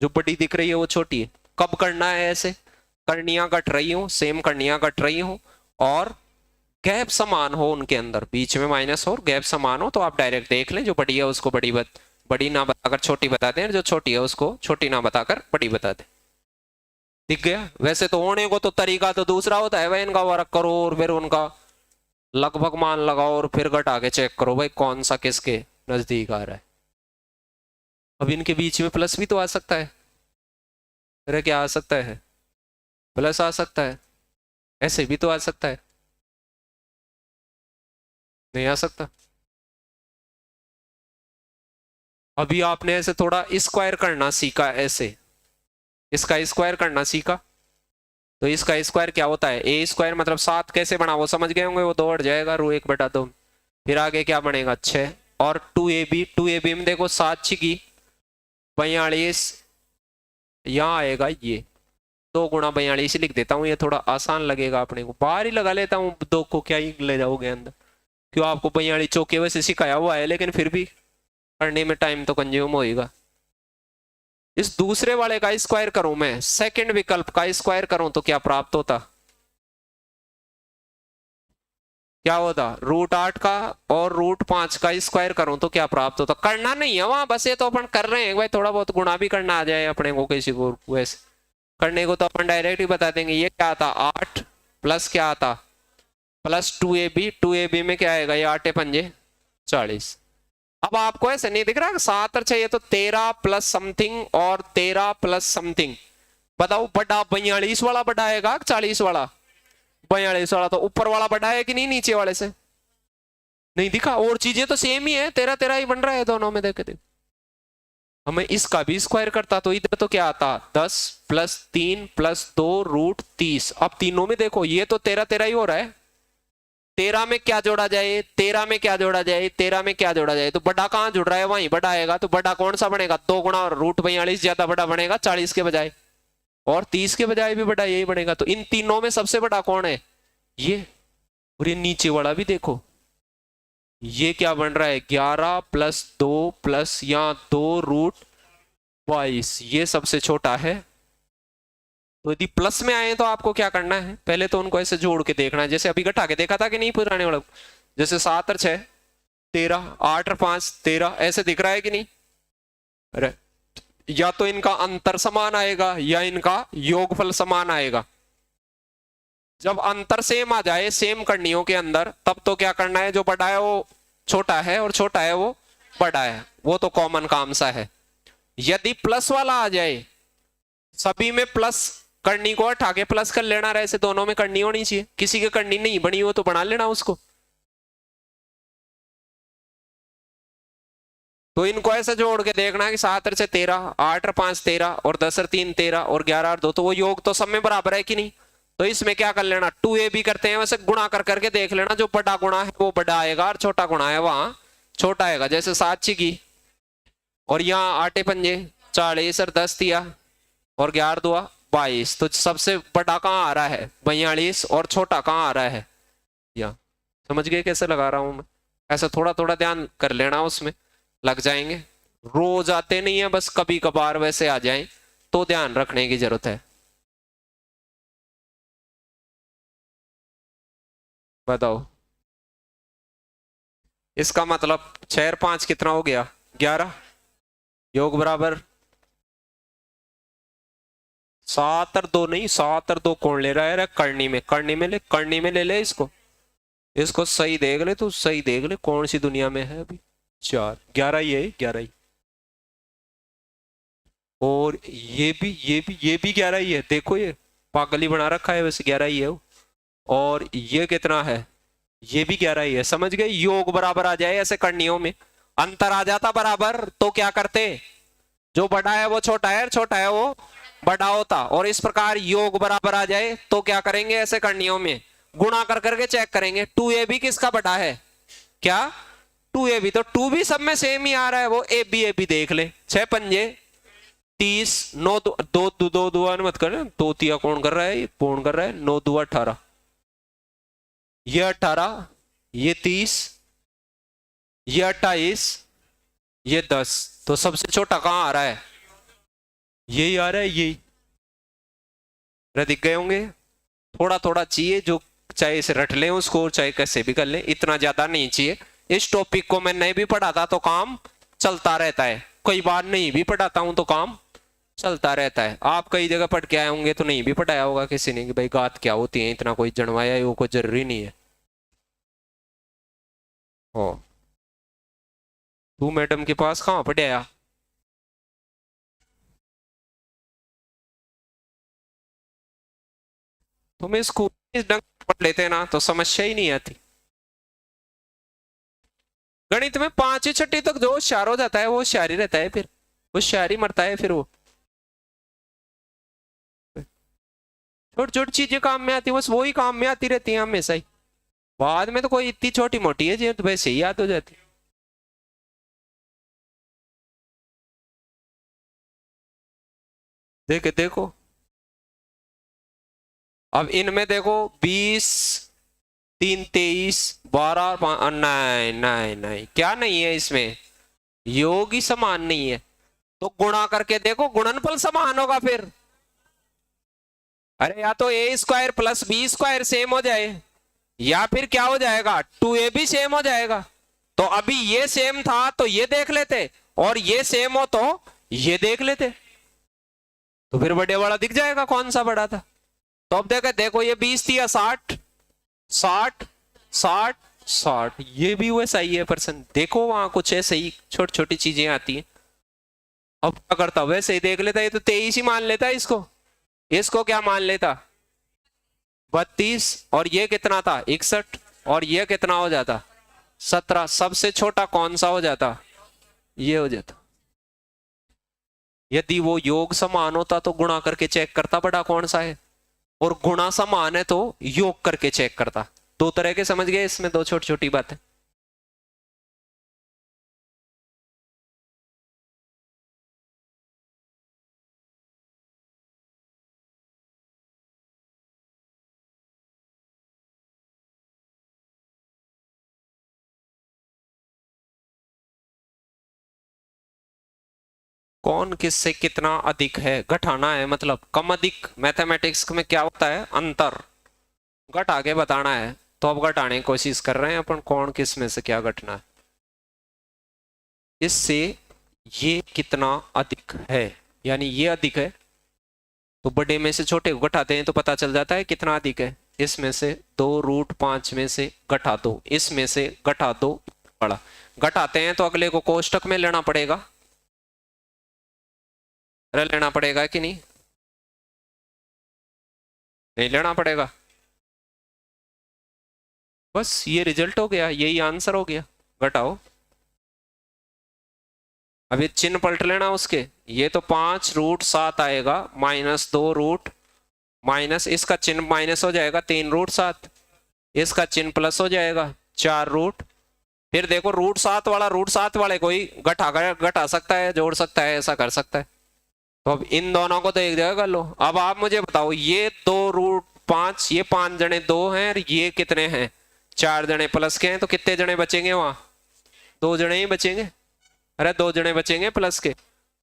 जो बड़ी दिख रही है वो छोटी है। कब करना है ऐसे, करणियां घट रही हो, सेम करणियां घट रही हो, और गैप समान हो उनके अंदर, बीच में माइनस हो और गैप समान हो, तो आप डायरेक्ट देख लें, जो बड़ी है उसको बड़ी ना बताकर छोटी बता दें, जो छोटी है उसको छोटी ना बताकर बड़ी बता दें। दिख गया। वैसे तो होने को तो तरीका तो दूसरा होता है भाई, इनका वर्क करो और फिर उनका लगभग मान लगाओ और फिर घटा के चेक करो भाई कौन सा किसके नजदीक आ रहा है। अब इनके बीच में प्लस भी तो आ सकता है, अरे क्या आ सकता है, प्लस आ सकता है, ऐसे भी तो आ सकता है, नहीं आ सकता। अभी आपने ऐसे थोड़ा स्क्वायर करना सीखा, ऐसे इसका स्क्वायर करना सीखा, तो इसका स्क्वायर क्या होता है, ए स्क्वायर मतलब 7 कैसे बना वो समझ गए होंगे, वो 2 हट जाएगा, रू 1/2, फिर आगे क्या बनेगा 6, और 2ab में देखो 7 छिकी 42, यहाँ आएगा ये 2 गुणा 42 लिख देता हूँ, ये थोड़ा आसान लगेगा अपने को, बाहर ही लगा लेता हूँ, 2 को क्या ही ले जाओगे अंदर, क्यों आपको 42 चौके वैसे सिखाया हुआ है, लेकिन फिर भी करने में टाइम तो कंज्यूम होएगा। इस दूसरे वाले का स्क्वायर करूं मैं, सेकंड विकल्प का स्क्वायर करूं तो क्या प्राप्त होता, क्या होता, √8 का और √5 का स्क्वायर करूं तो क्या प्राप्त होता। करना नहीं है वहां, बस ये तो अपन कर रहे हैं भाई, थोड़ा बहुत गुणा भी करना आ जाए अपने को किसी को, वैसे करने को तो अपन डायरेक्ट ही बता देंगे। ये क्या आता 8 प्लस क्या आता प्लस 2ab में क्या आएगा, ये 8 पंजे 40। अब आपको ऐसे नहीं दिख रहा 7 और 6, ये तो 13 प्लस समथिंग और 13 प्लस समथिंग, बताओ बड़ा 42 वाला बड़ा आएगा 40 वाला, 42 वाला, तो ऊपर वाला बड़ा है कि नहीं नीचे वाले से, नहीं दिखा, और चीजें तो सेम ही है, 13 13 ही बन रहा है दोनों में, देखे हमें इसका भी स्क्वायर करता तो इधर तो क्या आता 10 प्लस 3 प्लस 2 √30। अब तीनों में देखो ये तो 13 13 ही हो रहा है, 13 में क्या जोड़ा जाए, 13 में क्या जोड़ा जाए, 13 में क्या जोड़ा जाए, तो बड़ा कहां जुड़ रहा है, वहीं बड़ा आएगा, तो बड़ा कौन सा बनेगा, 2 गुणा √42 ज्यादा बड़ा बनेगा 40 के बजाय, और 30 के बजाय भी बड़ा यही बनेगा। तो इन तीनों में सबसे बड़ा कौन है, ये, और ये नीचे वाला भी देखो, ये क्या बन रहा है 11 प्लस 2 प्लस यहाँ 2 √22, ये सबसे छोटा है। तो यदि प्लस में आए तो आपको क्या करना है, पहले तो उनको ऐसे जोड़ के देखना है, जैसे अभी घटा के देखा था कि नहीं पुराने वाला, जैसे 7 और 6 13, 8 और 5 13, ऐसे दिख रहा है कि नहीं, अरे या तो इनका अंतर समान आएगा या इनका योगफल समान आएगा। जब अंतर सेम आ जाए सेम करणियों के अंदर, तब तो क्या करना है, जो बड़ा है वो छोटा है और छोटा है वो बड़ा है, वो तो कॉमन काम सा है। यदि प्लस वाला आ जाए, सभी में प्लस, करनी को हटा के प्लस कर लेना, ऐसे दोनों में करनी होनी चाहिए, किसी की करनी नहीं बनी हो तो बना लेना उसको। तो इनको ऐसे जोड़ के देखना कि 7 और 6 13, 8 और 5 13 और 10 और 3 13 और 11 और 2, तो वो योग तो सब में बराबर है कि नहीं। तो इसमें क्या कर लेना, 2a भी करते हैं वैसे, गुणा कर करके देख लेना, जो बड़ा गुणा है वो बड़ा आएगा और छोटा गुणा है वहां छोटा आएगा। जैसे 7 छिकी और यहाँ 8 पंजे 40 और 10 दिया और 11 दुआ 22, तो सबसे बड़ा कहाँ आ रहा है 42 और छोटा कहाँ आ रहा है या। समझ गए कैसे लगा रहा हूं मैं, ऐसा थोड़ा थोड़ा ध्यान कर लेना, उसमें लग जाएंगे। रोज आते नहीं है, बस कभी कभार वैसे आ जाएं तो ध्यान रखने की जरूरत है। बताओ, इसका मतलब 6 और 5 कितना हो गया 11, योग बराबर 7 और 2 नहीं, 7 और 2 कौन ले रहा है, करनी में, करनी में ले, करनी में ले ले इसको, इसको सही देख ले, तू सही देख ले कौन सी दुनिया में है अभी। 4 11 ही है, 11 ही, और ये भी 11 ही है, देखो ये पागल ही बना रखा है, वैसे 11 ही है वो। और ये कितना है, ये भी 11 ही है। समझ गए, योग बराबर आ जाए ऐसे करनियों में, अंतर आ जाता बराबर तो क्या करते, जो बड़ा है वो छोटा है, छोटा है वो बड़ा होता। और इस प्रकार योग बराबर आ जाए तो क्या करेंगे, ऐसे करनियों में गुणा कर करके चेक करेंगे 2a भी किसका बड़ा है, क्या 2a भी, तो 2 भी सब में सेम ही आ रहा है, वो ए बी देख ले। 6 पंजे 30, 9 दो दुआ मत कर, 2 तिया कौन कर रहा है, ये कौन कर रहा है, 9 दुआ 18, ये 18, ये 30, ये 28, ये 10, तो सबसे छोटा कहां आ रहा है, यही आ रहा है, यही दिख गए होंगे। थोड़ा थोड़ा चाहिए, जो चाहे इसे रट लें उसको, चाहे कैसे भी कर लें, इतना ज्यादा नहीं चाहिए। इस टॉपिक को मैं नहीं भी पढ़ाता तो काम चलता रहता है, कई बार नहीं भी पढ़ाता हूं तो काम चलता रहता है। आप कई जगह पढ़ के आए होंगे तो नहीं भी पढ़ाया होगा किसी ने कि भाई गात क्या होती है, इतना कोई जनवाया है, वो कोई जरूरी नहीं है। हो तू मैडम के पास कहाँ पढ़ाया, तुम्हें स्कूल में ढंग से पढ़ लेते ना तो समस्या ही नहीं आती। गणित में 5वीं 6वीं तक जो होशियार हो जाता है वो होशियार ही रहता है, फिर होशियार ही मरता है, फिर वो छोटी छोटी चीजें काम में आती है, बस वही काम में आती रहती है हमेशा ही। बाद में तो कोई इतनी छोटी मोटी है जी तो वैसे ही याद हो जाती। देखे देखो, अब इनमें देखो 20 3 23 12 नहीं नहीं नहीं, क्या नहीं है इसमें, योग ही समान नहीं है, तो गुणा करके देखो गुणनफल समान होगा फिर। अरे या तो A square plus B square same हो जाए, या फिर क्या हो जाएगा 2a भी सेम हो जाएगा। तो अभी ये सेम था तो ये देख लेते, और ये सेम हो तो ये देख लेते, तो फिर बड़े वाला दिख जाएगा कौन सा बड़ा था। तो अब देखो ये 20 थी या 60, 60 60 60, ये भी वैसा ही है परसेंट, देखो वहां कुछ ऐसे ही छोटी छोटी चीजें आती हैं। अब क्या करता, वैसे ही देख लेता, ये तो 23 ही मान लेता इसको, इसको क्या मान लेता 32, और ये कितना था 61, और ये कितना हो जाता 17, सबसे छोटा कौन सा हो जाता, ये हो जाता। यदि वो योग समान होता तो गुणा करके चेक करता बड़ा कौन सा है, और गुणा समान है तो योग करके चेक करता। दो तरह के समझ गए इसमें, दो छोटी छोटी बातें। कौन किससे कितना अधिक है घटाना है, मतलब कम अधिक मैथमेटिक्स में क्या होता है, अंतर घटा के बताना है। तो अब घटाने की कोशिश कर रहे हैं अपन, कौन किस में से क्या घटना है। इससे ये कितना अधिक है, यानी ये अधिक है, तो बड़े में से छोटे को घटाते हैं तो पता चल जाता है कितना अधिक है। इसमें से 2√5 में से घटा दो, इसमें से घटा दो बड़ा। घटाते हैं तो अगले को कोष्टक में लेना पड़ेगा, अरे लेना पड़ेगा कि नहीं, नहीं लेना पड़ेगा। बस ये रिजल्ट हो गया, यही आंसर हो गया। घटाओ, अभी चिन्ह पलट लेना उसके। ये तो 5√7 आएगा, -2 माइनस इसका चिन्ह माइनस हो जाएगा 3√7, इसका चिन्ह प्लस हो जाएगा 4 फिर देखो √7 वाला √7 वाले कोई घटा सकता है, जोड़ सकता है, ऐसा कर सकता है। तो अब इन दोनों को तो एक जगह कर लो। अब आप मुझे बताओ, ये 2√5, ये 5 जने 2 हैं और ये कितने हैं 4 जने प्लस के हैं, तो कितने जने बचेंगे वहां, 2 जने ही बचेंगे। अरे 2 जने बचेंगे प्लस के,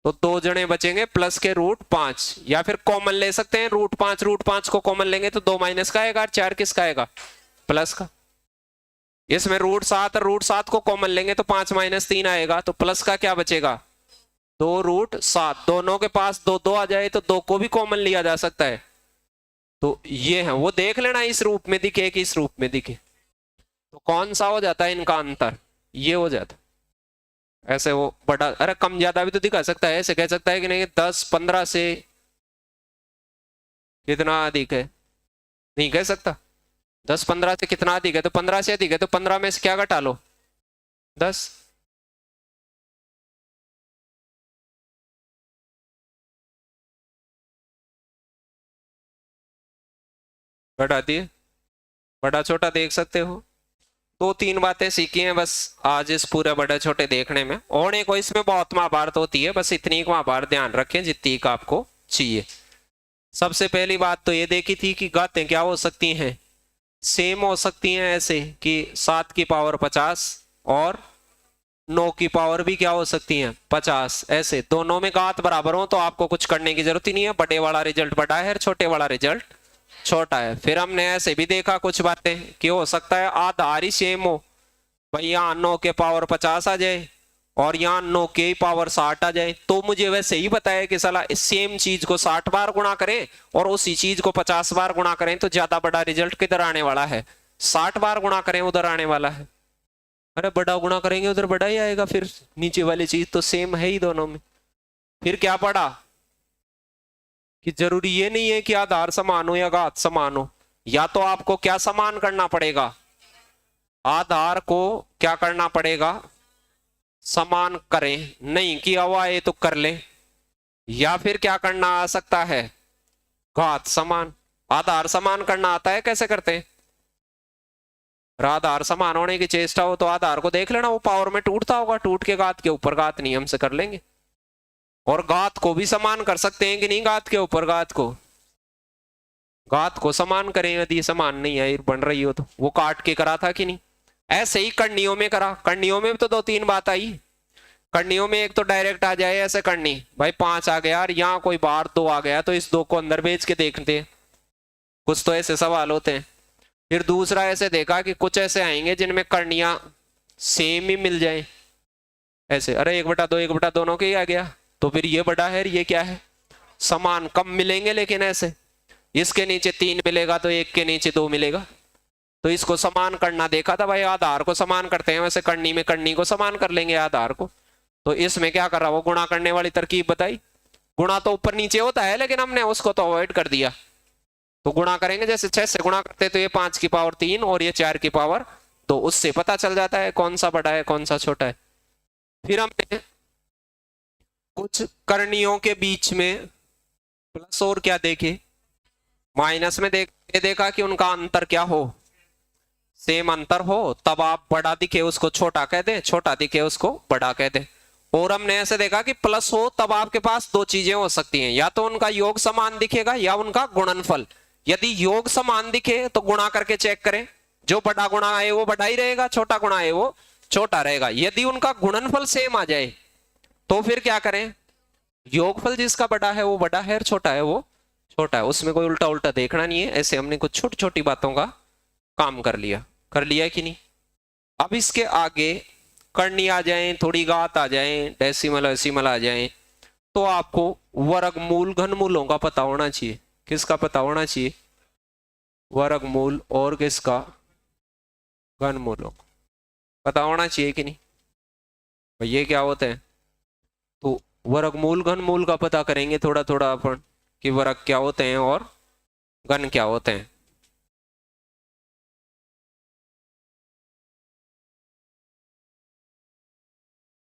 तो 2 जने बचेंगे प्लस के √5, या फिर कॉमन ले सकते हैं √5 को कॉमन लेंगे तो 2 माइनस का आएगा, 4 किसका आएगा, प्लस का। इसमें √7 और √7 को कॉमन लेंगे तो 5 - 3 आएगा, तो प्लस का क्या बचेगा 2√7। दोनों के पास 2 आ जाए तो 2 को भी कॉमन लिया जा सकता है। तो ये है, वो देख लेना इस रूप में दिखे कि इस रूप में दिखे, तो कौन सा हो जाता है इनका अंतर, ये हो जाता। ऐसे वो बड़ा, अरे कम ज्यादा भी तो दिखा सकता है, ऐसे कह सकता है कि नहीं 10-15 से कितना अधिक है, नहीं कह सकता। 10-15 से कितना अधिक है, तो 15 से अधिक है, तो 15 में से क्या घटा लो 10। घटाती है, बड़ा छोटा देख सकते हो। 2-3 बातें सीखी हैं बस आज इस पूरे बड़े छोटे देखने में, और एक इसमें बहुत महाभारत होती है, बस इतनी महाभारत ध्यान रखें जितनी का आपको चाहिए। सबसे पहली बात तो ये देखी थी कि गातें क्या हो सकती हैं, सेम हो सकती हैं, ऐसे कि 7 की पावर 50 और 9 की पावर भी क्या हो सकती है 50, ऐसे दोनों में घात बराबर हो तो आपको कुछ करने की जरूरत ही नहीं है, बड़े वाला रिजल्ट बड़ा है और छोटे वाला रिजल्ट छोटा है। फिर हमने ऐसे भी देखा कुछ बातें कि हो सकता है आधार ही सेम हो, भाई यहाँ 9 के पावर 50 आ जाए और यहाँ 9 के ही पावर 60 आ जाए, तो मुझे वैसे ही बताया कि साला इस सेम चीज को 60 बार गुणा करें और उसी चीज को 50 बार गुणा करें तो ज्यादा बड़ा रिजल्ट किधर आने वाला है, 60 बार गुणा करें उधर आने वाला है। अरे बड़ा गुणा करेंगे उधर बड़ा ही आएगा, फिर नीचे वाली चीज तो सेम है ही दोनों में। फिर क्या पढ़ा कि जरूरी ये नहीं है कि आधार समान हो या घात समान हो, या तो आपको क्या समान करना पड़ेगा, आधार को क्या करना पड़ेगा समान करें, नहीं किया हुआ है तो कर ले, या फिर क्या करना आ सकता है घात समान। आधार समान करना आता है, कैसे करते हैं, आधार समान होने की चेष्टा हो तो आधार को देख लेना वो पावर में टूटता होगा, टूट के घात के ऊपर घात नियम से कर लेंगे। और घात को भी समान कर सकते हैं कि नहीं, घात के ऊपर घात को समान करें, यदि समान नहीं है बन रही हो तो वो काट के करा था कि नहीं। ऐसे ही करणियों में करा, करणियों में तो 2-3 बात आई। करणियों में एक तो डायरेक्ट आ जाए ऐसे करनी, भाई 5 आ गया और यहाँ कोई बाहर 2 आ गया तो इस 2 को अंदर भेज के देखते हैं, कुछ तो ऐसे सवाल होते हैं। फिर दूसरा ऐसे देखा कि कुछ ऐसे आएंगे जिनमें करणियां सेम ही मिल जाए, ऐसे अरे 1/2 1/2 दोनों के ही आ गया, तो फिर ये बड़ा है ये क्या है समान, कम मिलेंगे लेकिन ऐसे इसके नीचे 3 मिलेगा तो एक के नीचे 2 मिलेगा, तो इसको समान करना देखा था भाई, आधार को समान करते हैं वैसे करनी में करनी को समान कर लेंगे आधार को। तो इसमें क्या कर रहा वो गुणा करने वाली तरकीब बताई, गुणा तो ऊपर नीचे होता है लेकिन हमने उसको तो अवॉइड कर दिया। तो गुणा करेंगे जैसे 6 से गुणा करते तो ये 5 की पावर 3 और ये 4 की पावर 2, उससे पता चल जाता है कौन सा बड़ा है कौन सा छोटा है। फिर हमने कुछ करणियों के बीच में प्लस और क्या देखे, माइनस में देखा कि उनका अंतर क्या हो, सेम अंतर हो, तब आप बड़ा दिखे उसको छोटा कह दें, छोटा दिखे उसको बड़ा कह दें। और हमने ऐसे देखा कि प्लस हो तब आपके पास 2 चीजें हो सकती हैं, या तो उनका योग समान दिखेगा या उनका गुणनफल। यदि योग समान दिखे तो गुणा करके चेक करें, जो बड़ा गुणा आए वो बड़ा ही रहेगा, छोटा गुणा आए वो छोटा रहेगा। यदि उनका गुणनफल सेम आ जाए तो फिर क्या करें, योगफल जिसका बड़ा है वो बड़ा है और छोटा है वो छोटा है, उसमें कोई उल्टा उल्टा देखना नहीं है। ऐसे हमने कुछ छोटी छोटी बातों का काम कर लिया कि नहीं। अब इसके आगे करनी आ जाए, थोड़ी घात आ जाए, डेसिमल वेसिमल आ जाए, तो आपको वर्गमूल घनमूलों का पता होना चाहिए। किसका पता होना चाहिए? वर्गमूल और किसका? घनमूलों पता होना चाहिए कि नहीं? ये क्या होते हैं? तो वर्गमूल घनमूल का पता करेंगे थोड़ा थोड़ा अपन कि वर्ग क्या होते हैं और घन क्या होते हैं।